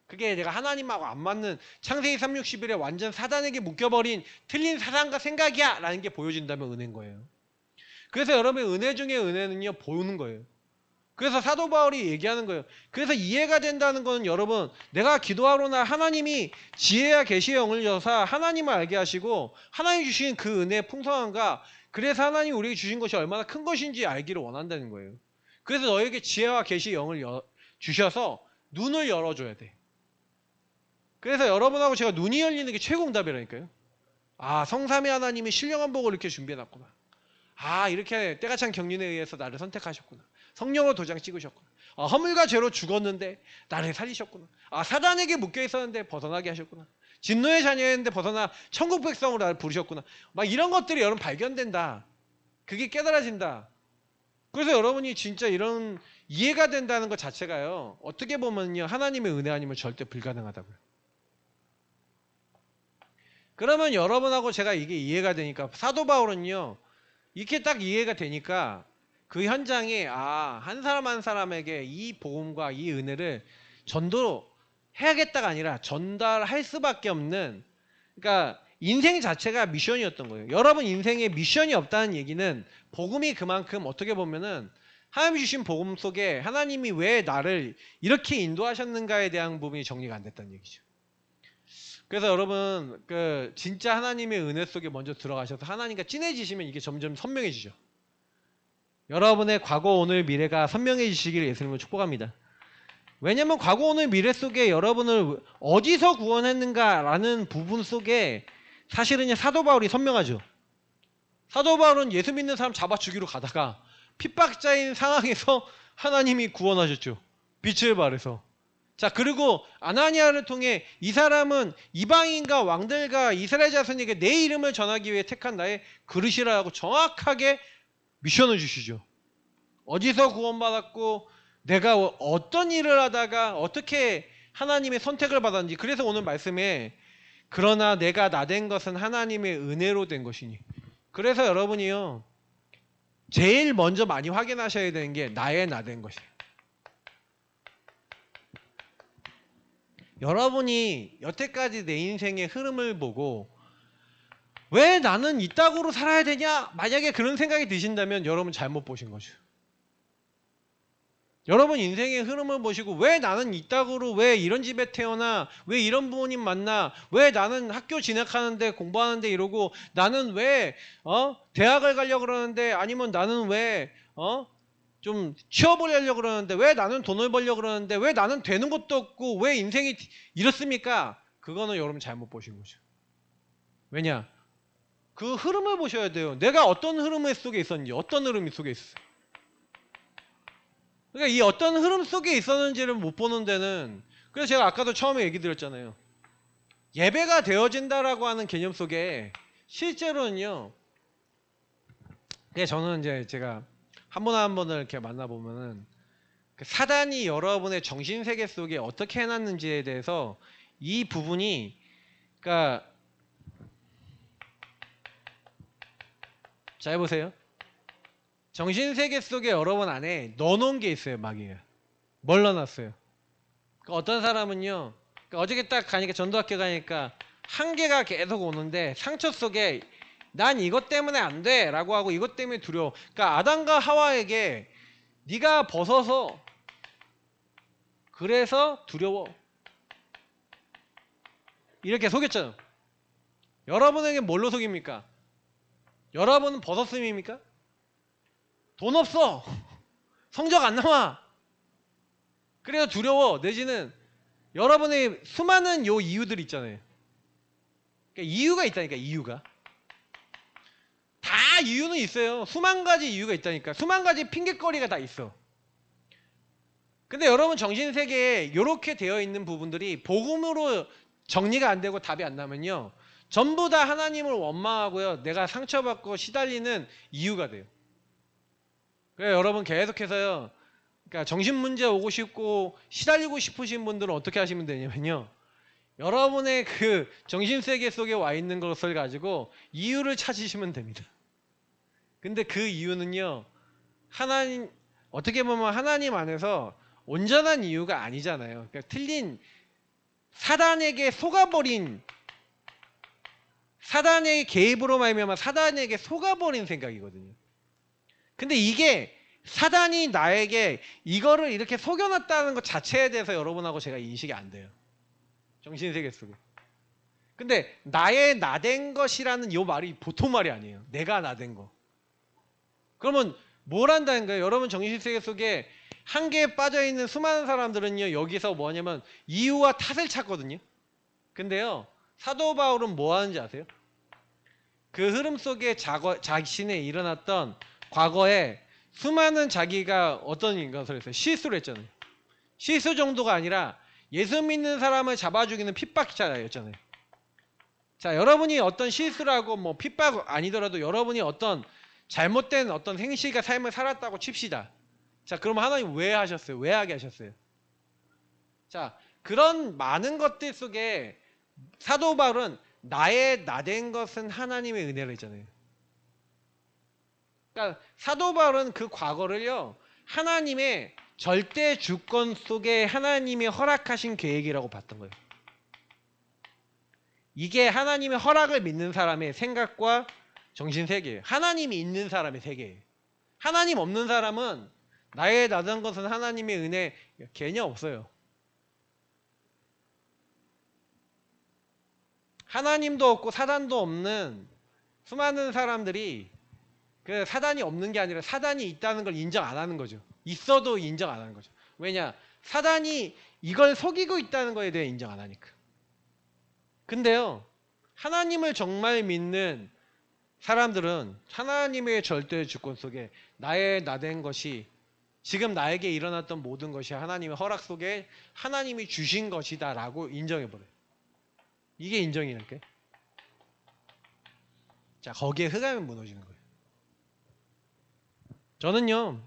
그게 내가 하나님하고 안 맞는 창세기 3:61에 완전 사단에게 묶여버린 틀린 사상과 생각이야 라는 게 보여진다면 은혜인 거예요. 그래서 여러분 은혜 중에 은혜는요 보는 거예요. 그래서 사도 바울이 얘기하는 거예요. 그래서 이해가 된다는 거는 여러분 내가 기도하로나 하나님이 지혜와 계시의 영을 여사 하나님을 알게 하시고 하나님 주신 그 은혜의 풍성함과 그래서 하나님이 우리에게 주신 것이 얼마나 큰 것인지 알기를 원한다는 거예요. 그래서 너에게 지혜와 계시의 영을 주셔서 눈을 열어줘야 돼. 그래서 여러분하고 제가 눈이 열리는 게 최고응답이라니까요. 아, 성삼위 하나님이 신령한 복을 이렇게 준비해놨구나. 아, 이렇게 때가 찬 경륜에 의해서 나를 선택하셨구나. 성령으로 도장 찍으셨구나. 아, 허물과 죄로 죽었는데 나를 살리셨구나. 아, 사단에게 묶여 있었는데 벗어나게 하셨구나. 진노의 자녀였는데 벗어나 천국 백성으로 나를 부르셨구나. 막 이런 것들이 여러분 발견된다. 그게 깨달아진다. 그래서 여러분이 진짜 이런 이해가 된다는 것 자체가요. 어떻게 보면요. 하나님의 은혜 아니면 절대 불가능하다고요. 그러면 여러분하고 제가 이게 이해가 되니까 사도 바울은요. 이렇게 딱 이해가 되니까 그 현장에 한 사람 한 사람에게 이 복음과 이 은혜를 전도해야겠다가 아니라 전달할 수밖에 없는 그러니까 인생 자체가 미션이었던 거예요. 여러분 인생에 미션이 없다는 얘기는 복음이 그만큼 어떻게 보면은 하나님이 주신 복음 속에 하나님이 왜 나를 이렇게 인도하셨는가에 대한 부분이 정리가 안 됐다는 얘기죠. 그래서 여러분 진짜 하나님의 은혜 속에 먼저 들어가셔서 하나님과 친해지시면 이게 점점 선명해지죠. 여러분의 과거, 오늘, 미래가 선명해지시기를 예수님을 축복합니다. 왜냐하면 과거, 오늘, 미래 속에 여러분을 어디서 구원했는가라는 부분 속에 사실은 사도 바울이 선명하죠. 사도 바울은 예수 믿는 사람 잡아 죽이러 가다가 핍박자인 상황에서 하나님이 구원하셨죠. 빛을 발해서. 자, 그리고 아나니아를 통해 이 사람은 이방인과 왕들과 이스라엘 자손에게 내 이름을 전하기 위해 택한 나의 그릇이라고 정확하게 미션을 주시죠. 어디서 구원받았고 내가 어떤 일을 하다가 어떻게 하나님의 선택을 받았는지. 그래서 오늘 말씀에 그러나 내가 나된 것은 하나님의 은혜로 된 것이니. 그래서 여러분이요 제일 먼저 많이 확인하셔야 되는 게 나의 나된 것이에요. 여러분이 여태까지 내 인생의 흐름을 보고 왜 나는 이따구로 살아야 되냐? 만약에 그런 생각이 드신다면 여러분 잘못 보신 거죠. 여러분 인생의 흐름을 보시고 왜 나는 이따구로 왜 이런 집에 태어나 왜 이런 부모님 만나 왜 나는 학교 진학하는데 공부하는데 이러고 나는 왜 대학을 가려고 그러는데 아니면 나는 왜 좀 취업을 하려고 그러는데 왜 나는 돈을 벌려고 그러는데 왜 나는 되는 것도 없고 왜 인생이 이렇습니까? 그거는 여러분 잘못 보신 거죠. 왜냐? 그 흐름을 보셔야 돼요. 내가 어떤 흐름 속에 있었는지 어떤 흐름 속에 있었어요. 그러니까 이 어떤 흐름 속에 있었는지를 못 보는 데는 그래서 제가 아까도 처음에 얘기 드렸잖아요. 예배가 되어진다라고 하는 개념 속에 실제로는요. 저는 이제 제가 한 번 한 번을 이렇게 만나보면은 사단이 여러분의 정신세계 속에 어떻게 해놨는지에 대해서 이 부분이 그러니까 잘 보세요. 정신세계 속에 여러분 안에 넣어놓은 게 있어요. 마귀가. 뭘 넣어놨어요? 그러니까 어떤 사람은요. 그러니까 어저께 딱 가니까 전도학교 가니까 한계가 계속 오는데 상처 속에 난 이것 때문에 안 돼 라고 하고 이것 때문에 두려워. 그러니까 아담과 하와에게 네가 벗어서 그래서 두려워 이렇게 속였잖아요. 여러분에게 뭘로 속입니까? 여러분은 벗었음입니까? 돈 없어. 성적 안 나와. 그래서 두려워. 내지는 여러분의 수많은 요 이유들이 있잖아요. 그러니까 이유가 있다니까. 이유가 다 이유는 있어요. 수만 가지 이유가 있다니까. 수만 가지 핑계거리가 다 있어. 근데 여러분 정신세계에 이렇게 되어 있는 부분들이 복음으로 정리가 안 되고 답이 안 나면요 전부 다 하나님을 원망하고요 내가 상처받고 시달리는 이유가 돼요. 그래서 여러분 계속해서요 그러니까 정신문제 오고 싶고 시달리고 싶으신 분들은 어떻게 하시면 되냐면요 여러분의 그 정신세계 속에 와 있는 것을 가지고 이유를 찾으시면 됩니다. 근데 그 이유는요 어떻게 보면 하나님 안에서 온전한 이유가 아니잖아요. 그러니까 틀린 사단에게 속아버린 사단의 개입으로 말미암아 사단에게 속아버린 생각이거든요. 근데 이게 사단이 나에게 이거를 이렇게 속여놨다는 것 자체에 대해서 여러분하고 제가 인식이 안 돼요. 정신세계 속에. 근데 나의 나된 것이라는 요 말이 보통 말이 아니에요. 내가 나된 거. 그러면 뭘 한다는 거예요? 여러분 정신세계 속에 한계에 빠져있는 수많은 사람들은요. 여기서 뭐냐면 이유와 탓을 찾거든요. 근데요. 사도 바울은 뭐 하는지 아세요? 그 흐름 속에 자신에 일어났던 과거에 수많은 자기가 어떤 것을 했어요? 실수를 했잖아요. 실수 정도가 아니라 예수 믿는 사람을 잡아 죽이는 핍박자였잖아요. 자, 여러분이 어떤 실수를 하고 뭐 핍박 아니더라도 여러분이 어떤 잘못된 어떤 행실과 삶을 살았다고 칩시다. 자, 그럼 하나님 왜 하셨어요? 왜 하게 하셨어요? 자, 그런 많은 것들 속에 사도 바울은 나의 나된 것은 하나님의 은혜를 했잖아요. 그러니까 사도 바울은 그 과거를요. 하나님의 절대 주권 속에 하나님이 허락하신 계획이라고 봤던 거예요. 이게 하나님의 허락을 믿는 사람의 생각과 정신세계예요. 하나님이 있는 사람의 세계예요. 하나님 없는 사람은 나의 나된 것은 하나님의 은혜 개념 없어요. 하나님도 없고 사단도 없는 수많은 사람들이 그 사단이 없는 게 아니라 사단이 있다는 걸 인정 안 하는 거죠. 있어도 인정 안 하는 거죠. 왜냐? 사단이 이걸 속이고 있다는 거에 대해 인정 안 하니까. 근데요. 하나님을 정말 믿는 사람들은 하나님의 절대 주권 속에 나의 나된 것이 지금 나에게 일어났던 모든 것이 하나님의 허락 속에 하나님이 주신 것이다 라고 인정해버려요. 이게 인정이니까. 자, 거기에 흑암이 무너지는 거예요. 저는요.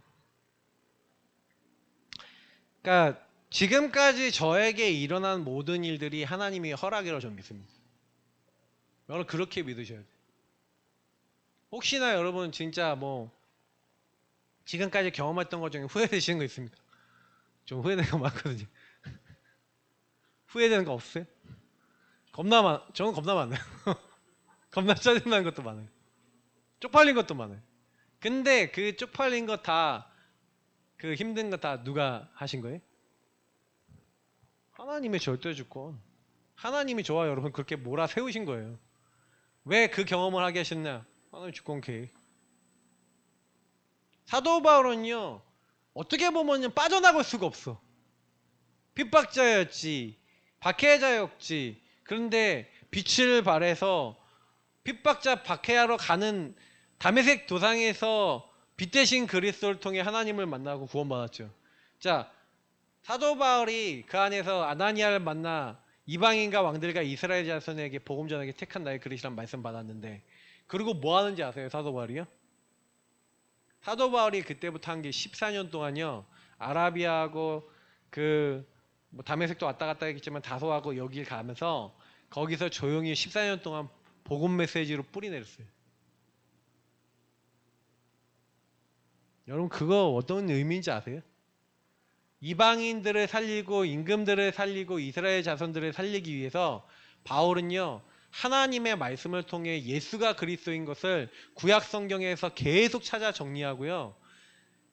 그러니까 지금까지 저에게 일어난 모든 일들이 하나님의 허락이라고 저는 믿습니다. 여러분 그렇게 믿으셔야 돼요. 혹시나 여러분 진짜 뭐 지금까지 경험했던 것 중에 후회되시는 거 있습니까? 좀 후회되는 거 많거든요. 후회되는 거 없어요? 저는 겁나 많아요. 겁나 짜증나는 것도 많아요. 쪽팔린 것도 많아요. 근데 그 쪽팔린 거 다 그 힘든 거 다 누가 하신 거예요? 하나님의 절대 주권. 하나님이 저와 여러분 그렇게 몰아세우신 거예요. 왜 그 경험을 하게 하셨냐? 하나님 주권 계획. 사도 바울은요. 어떻게 보면 빠져나갈 수가 없어. 핍박자였지. 박해자였지. 그런데 빛을 발해서 핍박자 박해하러 가는 다메섹 도상에서 빛 대신 그리스도를 통해 하나님을 만나고 구원받았죠. 자, 사도 바울이 그 안에서 아나니아를 만나 이방인과 왕들과 이스라엘 자손에게 복음 전하게 택한 나의 그릇이란 말씀 받았는데 그리고 뭐 하는지 아세요? 사도 바울이요? 사도 바울이 그때부터 한 게 14년 동안요. 아라비아하고 뭐 다메섹도 왔다 갔다 했겠지만 다소하고 여길 가면서 거기서 조용히 14년 동안 복음 메시지로 뿌리내렸어요. 여러분 그거 어떤 의미인지 아세요? 이방인들을 살리고 임금들을 살리고 이스라엘 자손들을 살리기 위해서 바울은요. 하나님의 말씀을 통해 예수가 그리스도인 것을 구약 성경에서 계속 찾아 정리하고요.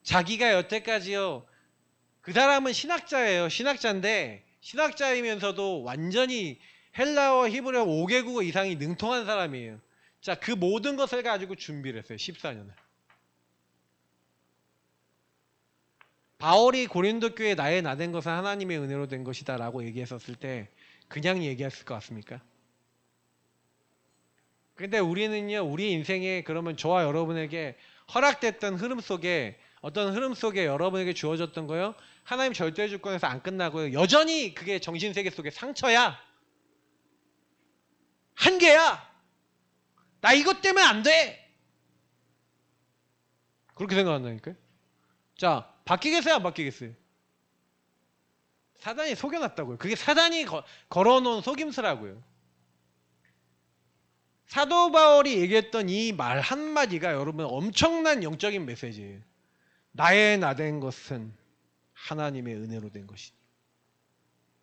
자기가 여태까지요. 그 사람은 신학자예요. 신학자인데 신학자이면서도 완전히 헬라어, 히브리어 5개국어 이상이 능통한 사람이에요. 자, 그 모든 것을 가지고 준비를 했어요. 14년을. 바울이 고린도 교회에 나의 나된 것은 하나님의 은혜로 된 것이다 라고 얘기했었을 때 그냥 얘기했을 것 같습니까? 근데 우리는요. 우리 인생에 그러면 저와 여러분에게 허락됐던 흐름 속에 어떤 흐름 속에 여러분에게 주어졌던 거요. 하나님 절대 주권에서 안 끝나고요. 여전히 그게 정신세계 속에 상처야. 한계야. 나 이것 때문에 안 돼. 그렇게 생각한다니까요. 자, 바뀌겠어요? 안 바뀌겠어요? 사단이 속여놨다고요. 그게 사단이 걸어놓은 속임수라고요. 사도 바울이 얘기했던 이 말 한마디가 여러분 엄청난 영적인 메시지예요. 나의 나된 것은 하나님의 은혜로 된 것이니.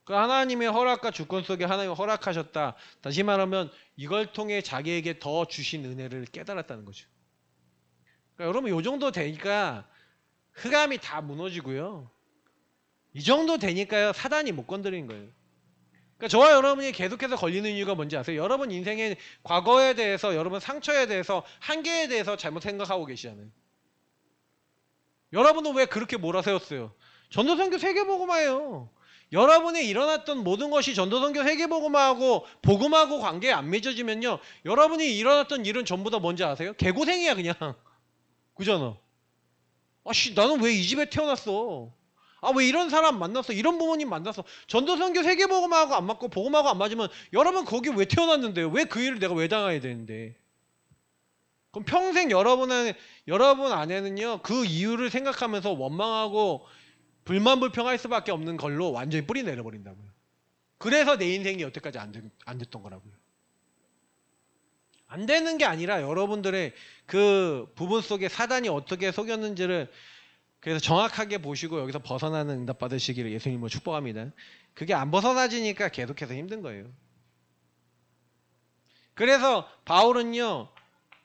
그 하나님의 허락과 주권 속에 하나님이 허락하셨다. 다시 말하면 이걸 통해 자기에게 더 주신 은혜를 깨달았다는 거죠. 그러니까 여러분 이 정도 되니까 흑암이 다 무너지고요. 이 정도 되니까요 사단이 못 건드리는 거예요. 그러니까 저와 여러분이 계속해서 걸리는 이유가 뭔지 아세요? 여러분 인생의 과거에 대해서, 여러분 상처에 대해서, 한계에 대해서 잘못 생각하고 계시잖아요. 여러분은 왜 그렇게 몰아세웠어요? 전도선교 세계복음화예요. 여러분이 일어났던 모든 것이 전도선교 세계복음화하고 복음하고 관계에 안 맺어지면요, 여러분이 일어났던 일은 전부 다 뭔지 아세요? 개고생이야 그냥. 그잖아. 아씨 나는 왜 이 집에 태어났어? 아 왜 이런 사람 만났어? 이런 부모님 만났어? 전도선교 세계복음하고 안 맞고 복음하고 안 맞으면 여러분 거기 왜 태어났는데요? 왜 그 일을 내가 왜 당해야 되는데? 그럼 평생 여러분 안에는요 그 이유를 생각하면서 원망하고 불만 불평할 수밖에 없는 걸로 완전히 뿌리 내려버린다고요. 그래서 내 인생이 여태까지 안 됐던 거라고요. 안 되는 게 아니라 여러분들의 그 부분 속에 사단이 어떻게 속였는지를 그래서 정확하게 보시고 여기서 벗어나는 응답 받으시기를 예수님으로 축복합니다. 그게 안 벗어나지니까 계속해서 힘든 거예요. 그래서 바울은요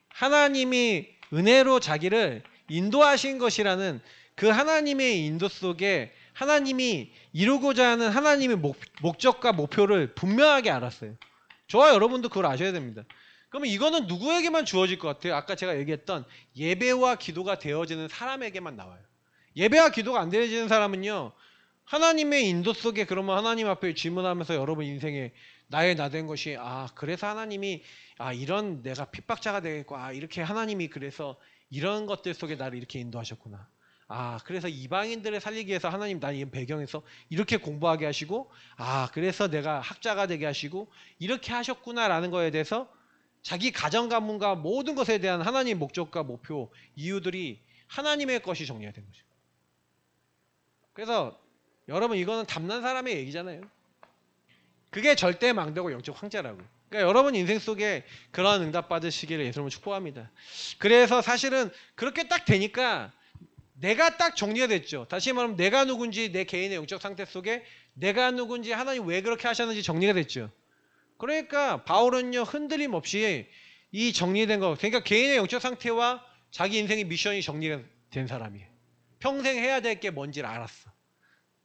하나님이 은혜로 자기를 인도하신 것이라는 그 하나님의 인도 속에 하나님이 이루고자 하는 하나님의 목적과 목표를 분명하게 알았어요. 저와 여러분도 그걸 아셔야 됩니다. 그러면 이거는 누구에게만 주어질 것 같아요? 아까 제가 얘기했던 예배와 기도가 되어지는 사람에게만 나와요. 예배와 기도가 안 되어지는 사람은요 하나님의 인도 속에 그러면 하나님 앞에 질문하면서 여러분 인생에 나의 나된 것이 그래서 하나님이 이런 내가 핍박자가 되겠고 이렇게 하나님이 그래서 이런 것들 속에 나를 이렇게 인도하셨구나. 그래서 이방인들을 살리기 위해서 하나님 나는 이 배경에서 이렇게 공부하게 하시고 그래서 내가 학자가 되게 하시고 이렇게 하셨구나라는 거에 대해서 자기 가정 가문과 모든 것에 대한 하나님의 목적과 목표 이유들이 하나님의 것이 정리가 된 거죠. 그래서 여러분 이거는 담난 사람의 얘기잖아요. 그게 절대 망대고 영적 황제라고. 그러니까 여러분 인생 속에 그런 응답 받으시기를 예수님으로 축복합니다. 그래서 사실은 그렇게 딱 되니까 내가 딱 정리가 됐죠. 다시 말하면 내가 누군지 내 개인의 영적 상태 속에 내가 누군지 하나님 왜 그렇게 하셨는지 정리가 됐죠. 그러니까 바울은요 흔들림 없이 이 정리된 거, 그러니까 개인의 영적 상태와 자기 인생의 미션이 정리가 된 사람이에요. 평생 해야 될 게 뭔지를 알았어.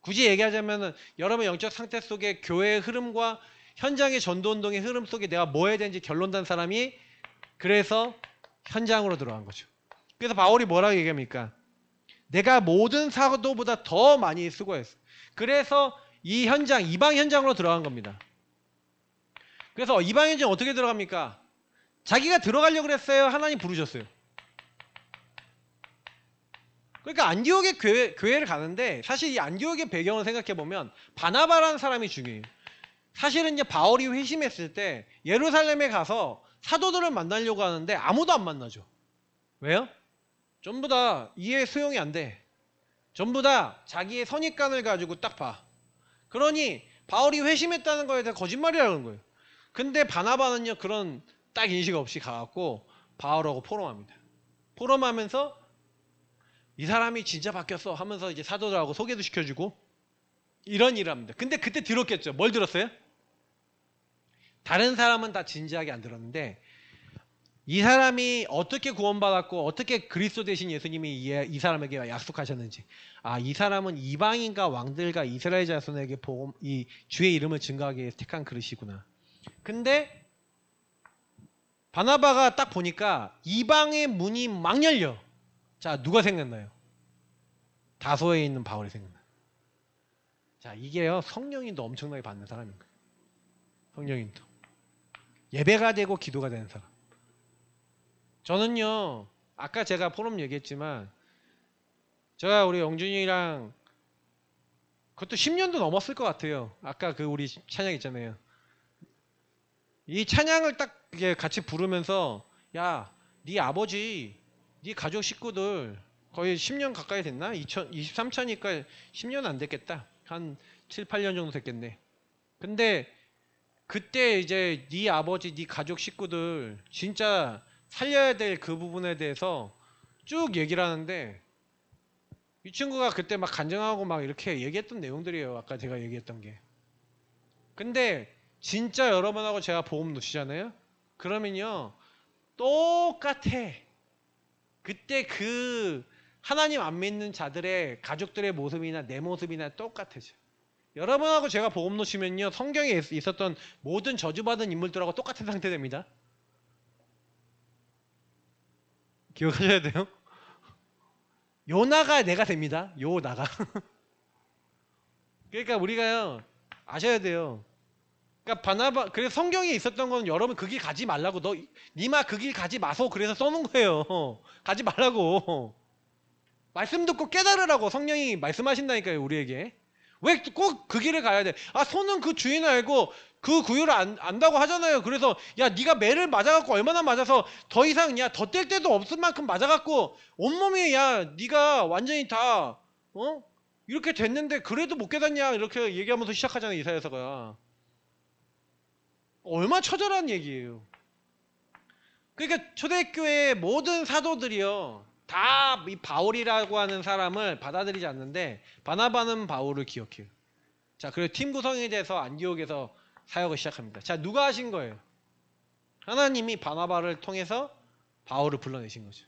굳이 얘기하자면 여러분 영적 상태 속에 교회의 흐름과 현장의 전도운동의 흐름 속에 내가 뭐 해야 되는지 결론 단 사람이 그래서 현장으로 들어간 거죠. 그래서 바울이 뭐라고 얘기합니까? 내가 모든 사도보다 더 많이 수고했어. 그래서 이 현장, 이방 현장으로 들어간 겁니다. 그래서 이방 현장 어떻게 들어갑니까? 자기가 들어가려고 그랬어요? 하나님 부르셨어요? 그러니까 안디옥의 교회를 가는데 사실 이 안디옥의 배경을 생각해보면 바나바라는 사람이 중요해요. 사실은 이제 바울이 회심했을 때 예루살렘에 가서 사도들을 만나려고 하는데 아무도 안 만나죠. 왜요? 전부 다 이해 수용이 안 돼. 전부 다 자기의 선입관을 가지고 딱 봐. 그러니 바울이 회심했다는 거에 대해 거짓말이라는 거예요. 근데 바나바는요 그런 딱 인식 없이 가갖고 바울하고 포럼합니다. 포럼하면서 이 사람이 진짜 바뀌었어 하면서 이제 사도들하고 소개도 시켜주고 이런 일을 합니다. 근데 그때 들었겠죠. 뭘 들었어요? 다른 사람은 다 진지하게 안 들었는데 이 사람이 어떻게 구원받았고 어떻게 그리스도 되신 예수님이 이 사람에게 약속하셨는지 이 사람은 이방인과 왕들과 이스라엘 자손에게 이 주의 이름을 증거하기 위해 택한 그릇이구나. 근데 바나바가 딱 보니까 이방의 문이 막 열려. 자 누가 생각나요? 다소에 있는 바울이 생각나요. 자 이게요 성령인도 엄청나게 받는 사람인 거예요. 성령인도 예배가 되고 기도가 되는 사람. 저는요 아까 제가 포럼 얘기했지만 제가 우리 영준이랑 그것도 10년도 넘었을 것 같아요. 아까 그 우리 찬양 있잖아요. 이 찬양을 딱 같이 부르면서 야, 네 아버지, 네 가족 식구들 거의 10년 가까이 됐나? 2023차니까 10년 안 됐겠다. 한 7, 8년 정도 됐겠네. 근데 그때 이제 네 아버지, 네 가족 식구들 진짜 살려야 될 그 부분에 대해서 쭉 얘기를 하는데 이 친구가 그때 막 간증하고 막 이렇게 얘기했던 내용들이에요. 아까 제가 얘기했던 게. 근데 진짜 여러분하고 제가 복음 놓치잖아요. 그러면요 똑같아. 그때 그 하나님 안 믿는 자들의 가족들의 모습이나 내 모습이나 똑같아져. 여러분하고 제가 복음 놓치면요 성경에 있었던 모든 저주받은 인물들하고 똑같은 상태 됩니다. 기억하셔야 돼요. 요나가 내가 됩니다. 요나가. 그러니까 우리가요 아셔야 돼요. 그러니까 바나바 그래서 성경에 있었던 건 여러분 그 길 가지 말라고 너 니마 그 길 가지 마소 그래서 써놓은 거예요. 가지 말라고. 말씀 듣고 깨달으라고 성령이 말씀하신다니까요 우리에게. 왜 꼭 그 길을 가야 돼? 아 소는 그 주인을 알고 그 구유를 안다고 하잖아요. 그래서 야 네가 매를 맞아갖고 얼마나 맞아서 더 이상 야 더 뗄 데도 없을 만큼 맞아갖고 온몸이 야 네가 완전히 다 이렇게 됐는데 그래도 못 깨닫냐 이렇게 얘기하면서 시작하잖아요 이사야서가. 얼마나 처절한 얘기예요. 그러니까 초대교회의 모든 사도들이요 다 이 바울이라고 하는 사람을 받아들이지 않는데 바나바는 바울을 기억해요. 자 그리고 팀 구성에 대해서 안디옥에서 사역을 시작합니다. 자 누가 하신 거예요? 하나님이 바나바를 통해서 바울을 불러내신 거죠.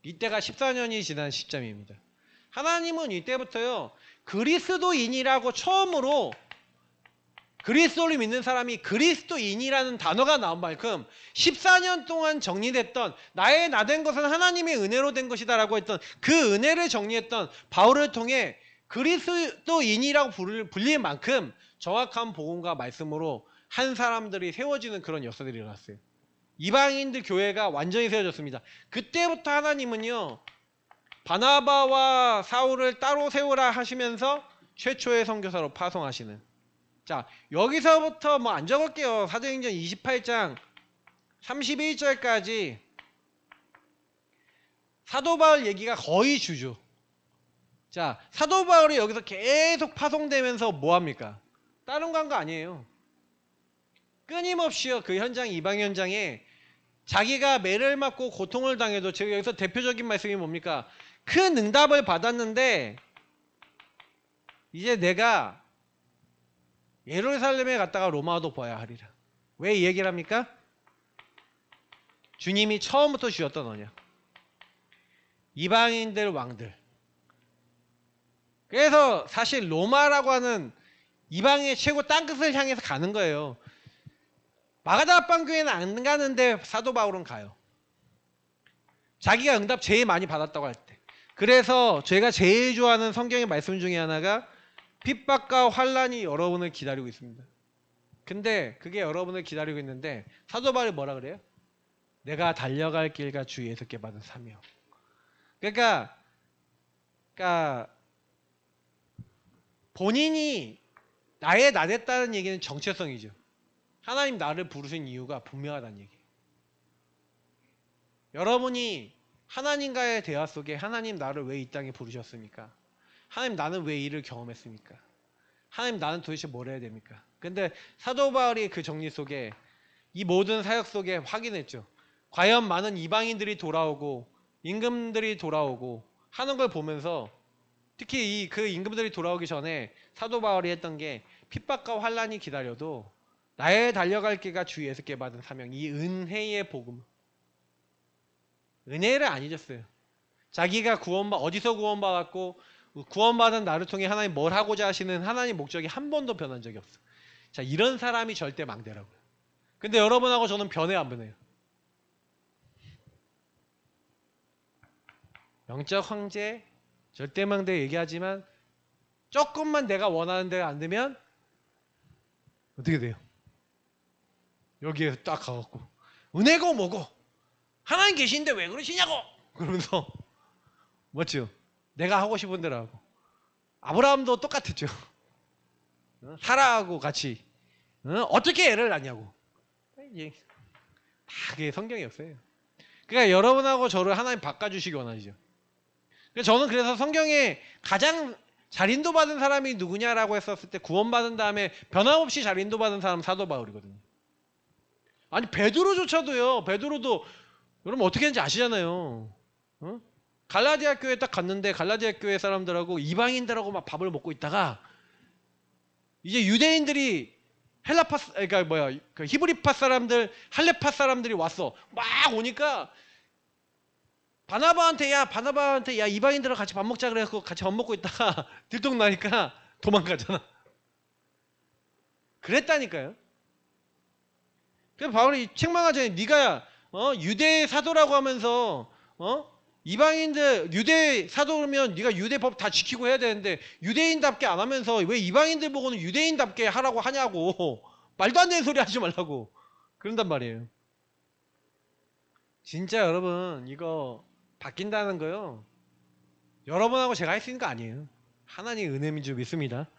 이때가 14년이 지난 시점입니다. 하나님은 이때부터요 그리스도인이라고 처음으로 그리스도를 믿는 사람이 그리스도인이라는 단어가 나온 만큼 14년 동안 정리됐던 나의 나된 것은 하나님의 은혜로 된 것이다 라고 했던 그 은혜를 정리했던 바울을 통해 그리스도인이라고 불릴 만큼 정확한 복음과 말씀으로 한 사람들이 세워지는 그런 역사들이 일어났어요. 이방인들 교회가 완전히 세워졌습니다. 그때부터 하나님은요 바나바와 사울을 따로 세우라 하시면서 최초의 선교사로 파송하시는. 자 여기서부터 뭐 안 적을게요. 사도행전 28장 31절까지 사도 바울 얘기가 거의 주죠. 자 사도 바울이 여기서 계속 파송되면서 뭐합니까? 다른 거 아니에요. 끊임없이요 그 현장 이방 현장에 자기가 매를 맞고 고통을 당해도 제가 여기서 대표적인 말씀이 뭡니까? 큰 응답을 받았는데 이제 내가 예루살렘에 갔다가 로마도 봐야 하리라. 왜 이 얘기를 합니까? 주님이 처음부터 주셨던 언약. 이방인들 왕들. 그래서 사실 로마라고 하는 이방의 최고 땅끝을 향해서 가는 거예요. 마가다 합방교회는 안 가는데 사도 바울은 가요. 자기가 응답 제일 많이 받았다고 할 때. 그래서 제가 제일 좋아하는 성경의 말씀 중에 하나가 핍박과 환란이 여러분을 기다리고 있습니다. 근데 그게 여러분을 기다리고 있는데 사도 바울이 뭐라 그래요? 내가 달려갈 길과 주 예수께 받은 사명. 그러니까 본인이 나의 나됐다는 얘기는 정체성이죠. 하나님 나를 부르신 이유가 분명하다는 얘기예요. 여러분이 하나님과의 대화 속에 하나님 나를 왜 이 땅에 부르셨습니까? 하나님 나는 왜 이를 경험했습니까? 하나님 나는 도대체 뭘 해야 됩니까? 근데 사도 바울이 그 정리 속에 이 모든 사역 속에 확인했죠. 과연 많은 이방인들이 돌아오고 임금들이 돌아오고 하는 걸 보면서 특히 그 임금들이 돌아오기 전에 사도 바울이 했던 게 핍박과 환란이 기다려도 나의 달려갈 길과 주 예수께 받은 사명, 이 은혜의 복음. 은혜를 안 잊었어요. 자기가 어디서 구원받았고 구원받은 나를 통해 하나님 뭘 하고자 하시는 하나님 목적이 한 번도 변한 적이 없어. 자, 이런 사람이 절대 망대라고요. 근데 여러분하고 저는 변해 안 변해요? 영적 황제, 절대 망대 얘기하지만 조금만 내가 원하는 대로 안 되면 어떻게 돼요? 여기에 딱 가갖고 은혜고 뭐고 하나님 계신데 왜 그러시냐고 그러면서 맞죠? 내가 하고 싶은 대로 하고. 아브라함도 똑같았죠. 사라하고 같이 어떻게 애를 낳냐고. 다 그게 성경이 없어요. 그러니까 여러분하고 저를 하나님 바꿔주시기 원하시죠. 저는 그래서 성경에 가장 잘 인도받은 사람이 누구냐라고 했었을 때 구원받은 다음에 변함없이 잘 인도받은 사람 사도 바울이거든요. 아니 베드로조차도요. 베드로도 여러분 어떻게 했는지 아시잖아요. 갈라디아 교회 딱 갔는데 갈라디아 교회 사람들하고 이방인들하고 막 밥을 먹고 있다가 이제 유대인들이 헬라파, 그러니까 뭐야, 그 히브리파 사람들, 할레파 사람들이 왔어. 막 오니까 바나바한테 야 이방인들하고 같이 밥 먹자 그래갖고 같이 밥 먹고 있다가 들통나니까 도망가잖아. 그랬다니까요. 그래서 바울이 책망하잖아요. 네가 유대 사도라고 하면서 이방인들 유대 사도면 네가 유대 법 다 지키고 해야 되는데 유대인답게 안 하면서 왜 이방인들 보고는 유대인답게 하라고 하냐고. 말도 안 되는 소리 하지 말라고 그런단 말이에요. 진짜 여러분 이거 바뀐다는 거요. 여러분하고 제가 할 수 있는 거 아니에요. 하나님 은혜인 줄 믿습니다.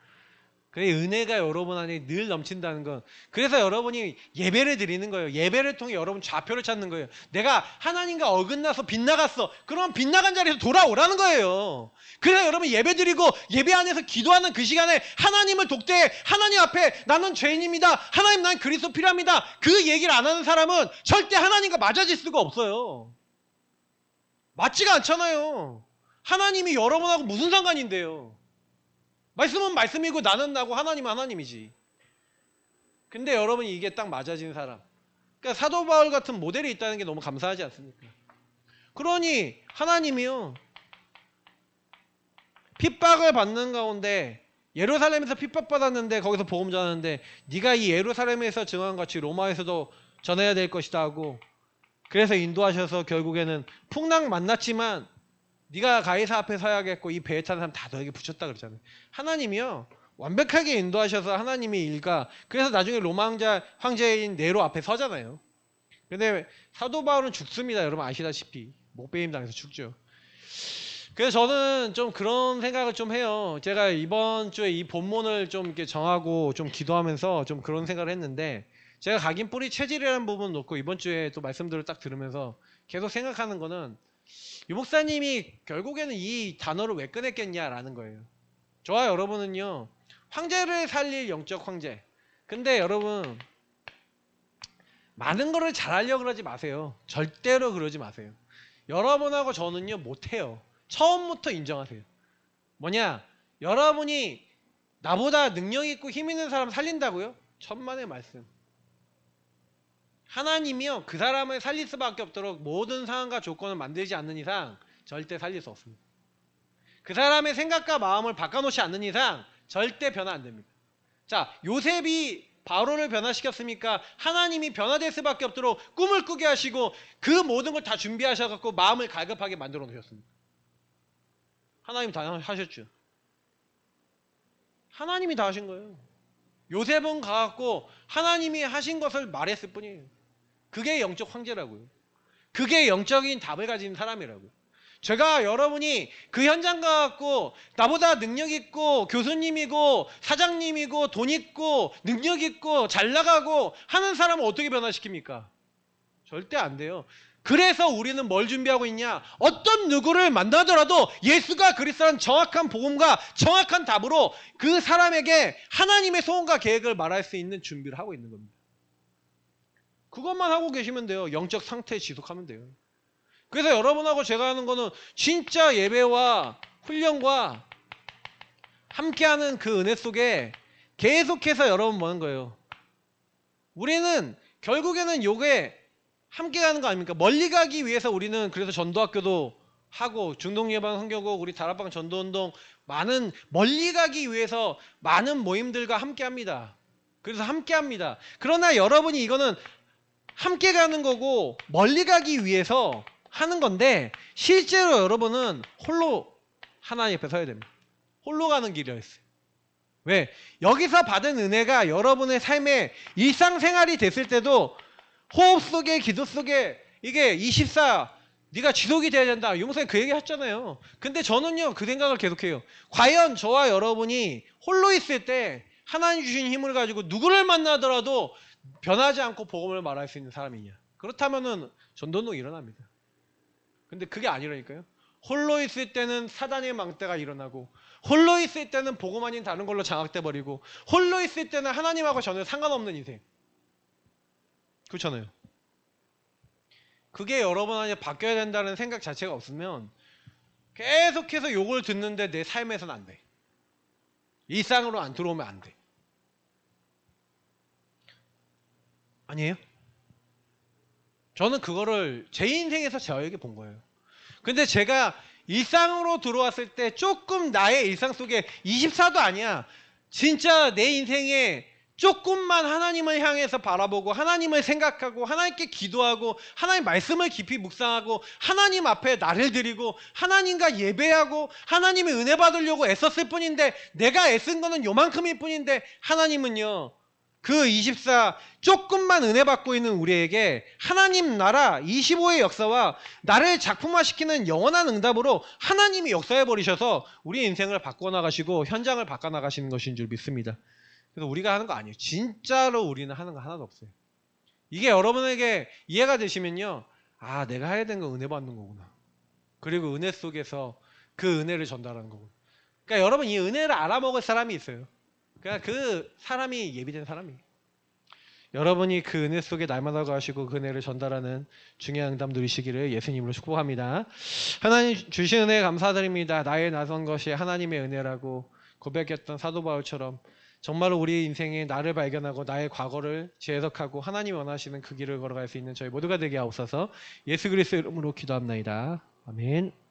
그래 은혜가 여러분 안에 늘 넘친다는 건 그래서 여러분이 예배를 드리는 거예요. 예배를 통해 여러분 좌표를 찾는 거예요. 내가 하나님과 어긋나서 빗나갔어. 그럼 빗나간 자리에서 돌아오라는 거예요. 그래서 여러분 예배 드리고 예배 안에서 기도하는 그 시간에 하나님을 독대해. 하나님 앞에 나는 죄인입니다. 하나님 난 그리스도 필요합니다. 그 얘기를 안 하는 사람은 절대 하나님과 맞아질 수가 없어요. 맞지가 않잖아요. 하나님이 여러분하고 무슨 상관인데요. 말씀은 말씀이고 나는 나고 하나님은 하나님이지. 근데 여러분이 이게 딱 맞아진 사람. 그러니까 사도 바울 같은 모델이 있다는 게 너무 감사하지 않습니까? 그러니 하나님이요. 핍박을 받는 가운데 예루살렘에서 핍박받았는데 거기서 복음 전하는데 네가 이 예루살렘에서 증언한 같이 로마에서도 전해야 될 것이다 하고 그래서 인도하셔서 결국에는 풍랑 만났지만 네가 가이사 앞에 서야겠고 이 배에 타는 사람 다 너에게 붙였다 그러잖아요. 하나님이요. 완벽하게 인도하셔서 하나님이 일가. 그래서 나중에 로마 황제인 네로 앞에 서잖아요. 근데 사도 바울은 죽습니다. 여러분 아시다시피. 목베임 당해서 죽죠. 그래서 저는 좀 그런 생각을 좀 해요. 제가 이번 주에 이 본문을 좀 이렇게 정하고 좀 기도하면서 좀 그런 생각을 했는데 제가 각인 뿌리 체질이라는 부분 놓고 이번 주에 또 말씀들을 딱 들으면서 계속 생각하는 거는 유 목사님이 결국에는 이 단어를 왜 꺼냈겠냐라는 거예요. 저와 여러분은요. 황제를 살릴 영적 황제. 근데 여러분 많은 거를 잘하려고 그러지 마세요. 절대로 그러지 마세요. 여러분하고 저는요 못해요. 처음부터 인정하세요. 뭐냐? 여러분이 나보다 능력 있고 힘 있는 사람 살린다고요? 천만의 말씀. 하나님이요 그 사람을 살릴 수밖에 없도록 모든 상황과 조건을 만들지 않는 이상 절대 살릴 수 없습니다. 그 사람의 생각과 마음을 바꿔놓지 않는 이상 절대 변화 안 됩니다. 자, 요셉이 바로를 변화시켰으니까 하나님이 변화될 수밖에 없도록 꿈을 꾸게 하시고 그 모든 걸 다 준비하셔갖고 마음을 갈급하게 만들어 놓으셨습니다. 하나님 다 하셨죠. 하나님이 다 하신 거예요. 요셉은 가갖고 하나님이 하신 것을 말했을 뿐이에요. 그게 영적 황제라고요. 그게 영적인 답을 가진 사람이라고요. 제가 여러분이 그 현장 가갖고 나보다 능력 있고 교수님이고 사장님이고 돈 있고 능력 있고 잘 나가고 하는 사람을 어떻게 변화시킵니까? 절대 안 돼요. 그래서 우리는 뭘 준비하고 있냐? 어떤 누구를 만나더라도 예수가 그리스도라는 정확한 복음과 정확한 답으로 그 사람에게 하나님의 소원과 계획을 말할 수 있는 준비를 하고 있는 겁니다. 그것만 하고 계시면 돼요. 영적 상태 지속하면 돼요. 그래서 여러분하고 제가 하는 거는 진짜 예배와 훈련과 함께하는 그 은혜 속에 계속해서 여러분 뭐 하는 거예요. 우리는 결국에는 요게 함께 가는 거 아닙니까? 멀리 가기 위해서 우리는 그래서 전도학교도 하고 중동예방 선교국 우리 다락방 전도운동 많은 멀리 가기 위해서 많은 모임들과 함께 합니다. 그래서 함께 합니다. 그러나 여러분이 이거는 함께 가는 거고 멀리 가기 위해서 하는 건데 실제로 여러분은 홀로 하나님 옆에 서야 됩니다. 홀로 가는 길이었어요. 왜? 여기서 받은 은혜가 여러분의 삶의 일상생활이 됐을 때도 호흡 속에 기도 속에 이게 24 네가 지속이 돼야 된다. 용사님 그 얘기 하셨잖아요. 근데 저는요 그 생각을 계속해요. 과연 저와 여러분이 홀로 있을 때 하나님 주신 힘을 가지고 누구를 만나더라도 변하지 않고 복음을 말할 수 있는 사람이냐. 그렇다면은 전도운동이 일어납니다. 근데 그게 아니라니까요. 홀로 있을 때는 사단의 망대가 일어나고 홀로 있을 때는 복음 아닌 다른 걸로 장악돼 버리고 홀로 있을 때는 하나님하고 전혀 상관없는 인생. 그렇잖아요. 그게 여러분 안에 바뀌어야 된다는 생각 자체가 없으면 계속해서 요걸 듣는데 내 삶에서는 안 돼. 일상으로 안 들어오면 안 돼. 아니에요? 저는 그거를 제 인생에서 저에게 본 거예요. 근데 제가 일상으로 들어왔을 때 조금 나의 일상 속에 24도 아니야. 진짜 내 인생에 조금만 하나님을 향해서 바라보고 하나님을 생각하고 하나님께 기도하고 하나님 말씀을 깊이 묵상하고 하나님 앞에 나를 드리고 하나님과 예배하고 하나님의 은혜 받으려고 애썼을 뿐인데 내가 애쓴 거는 요만큼일 뿐인데 하나님은요. 그 24 조금만 은혜 받고 있는 우리에게 하나님 나라 25의 역사와 나를 작품화시키는 영원한 응답으로 하나님이 역사해 버리셔서 우리 인생을 바꿔나가시고 현장을 바꿔나가시는 것인 줄 믿습니다. 그래서 우리가 하는 거 아니에요. 진짜로 우리는 하는 거 하나도 없어요. 이게 여러분에게 이해가 되시면요. 아, 내가 해야 되는 건 은혜 받는 거구나. 그리고 은혜 속에서 그 은혜를 전달하는 거구나. 그러니까 여러분 이 은혜를 알아먹을 사람이 있어요. 그러니까 그 사람이 예비된 사람이에요. 여러분이 그 은혜 속에 날마다 가시고 그 은혜를 전달하는 중요한 응답 누리시기를 예수님으로 축복합니다. 하나님 주신 은혜 감사드립니다. 나의 나선 것이 하나님의 은혜라고 고백했던 사도 바울처럼 정말로 우리 인생에 나를 발견하고 나의 과거를 재해석하고 하나님이 원하시는 그 길을 걸어갈 수 있는 저희 모두가 되게 하옵소서. 예수 그리스도의 이름으로 기도합나이다. 아멘.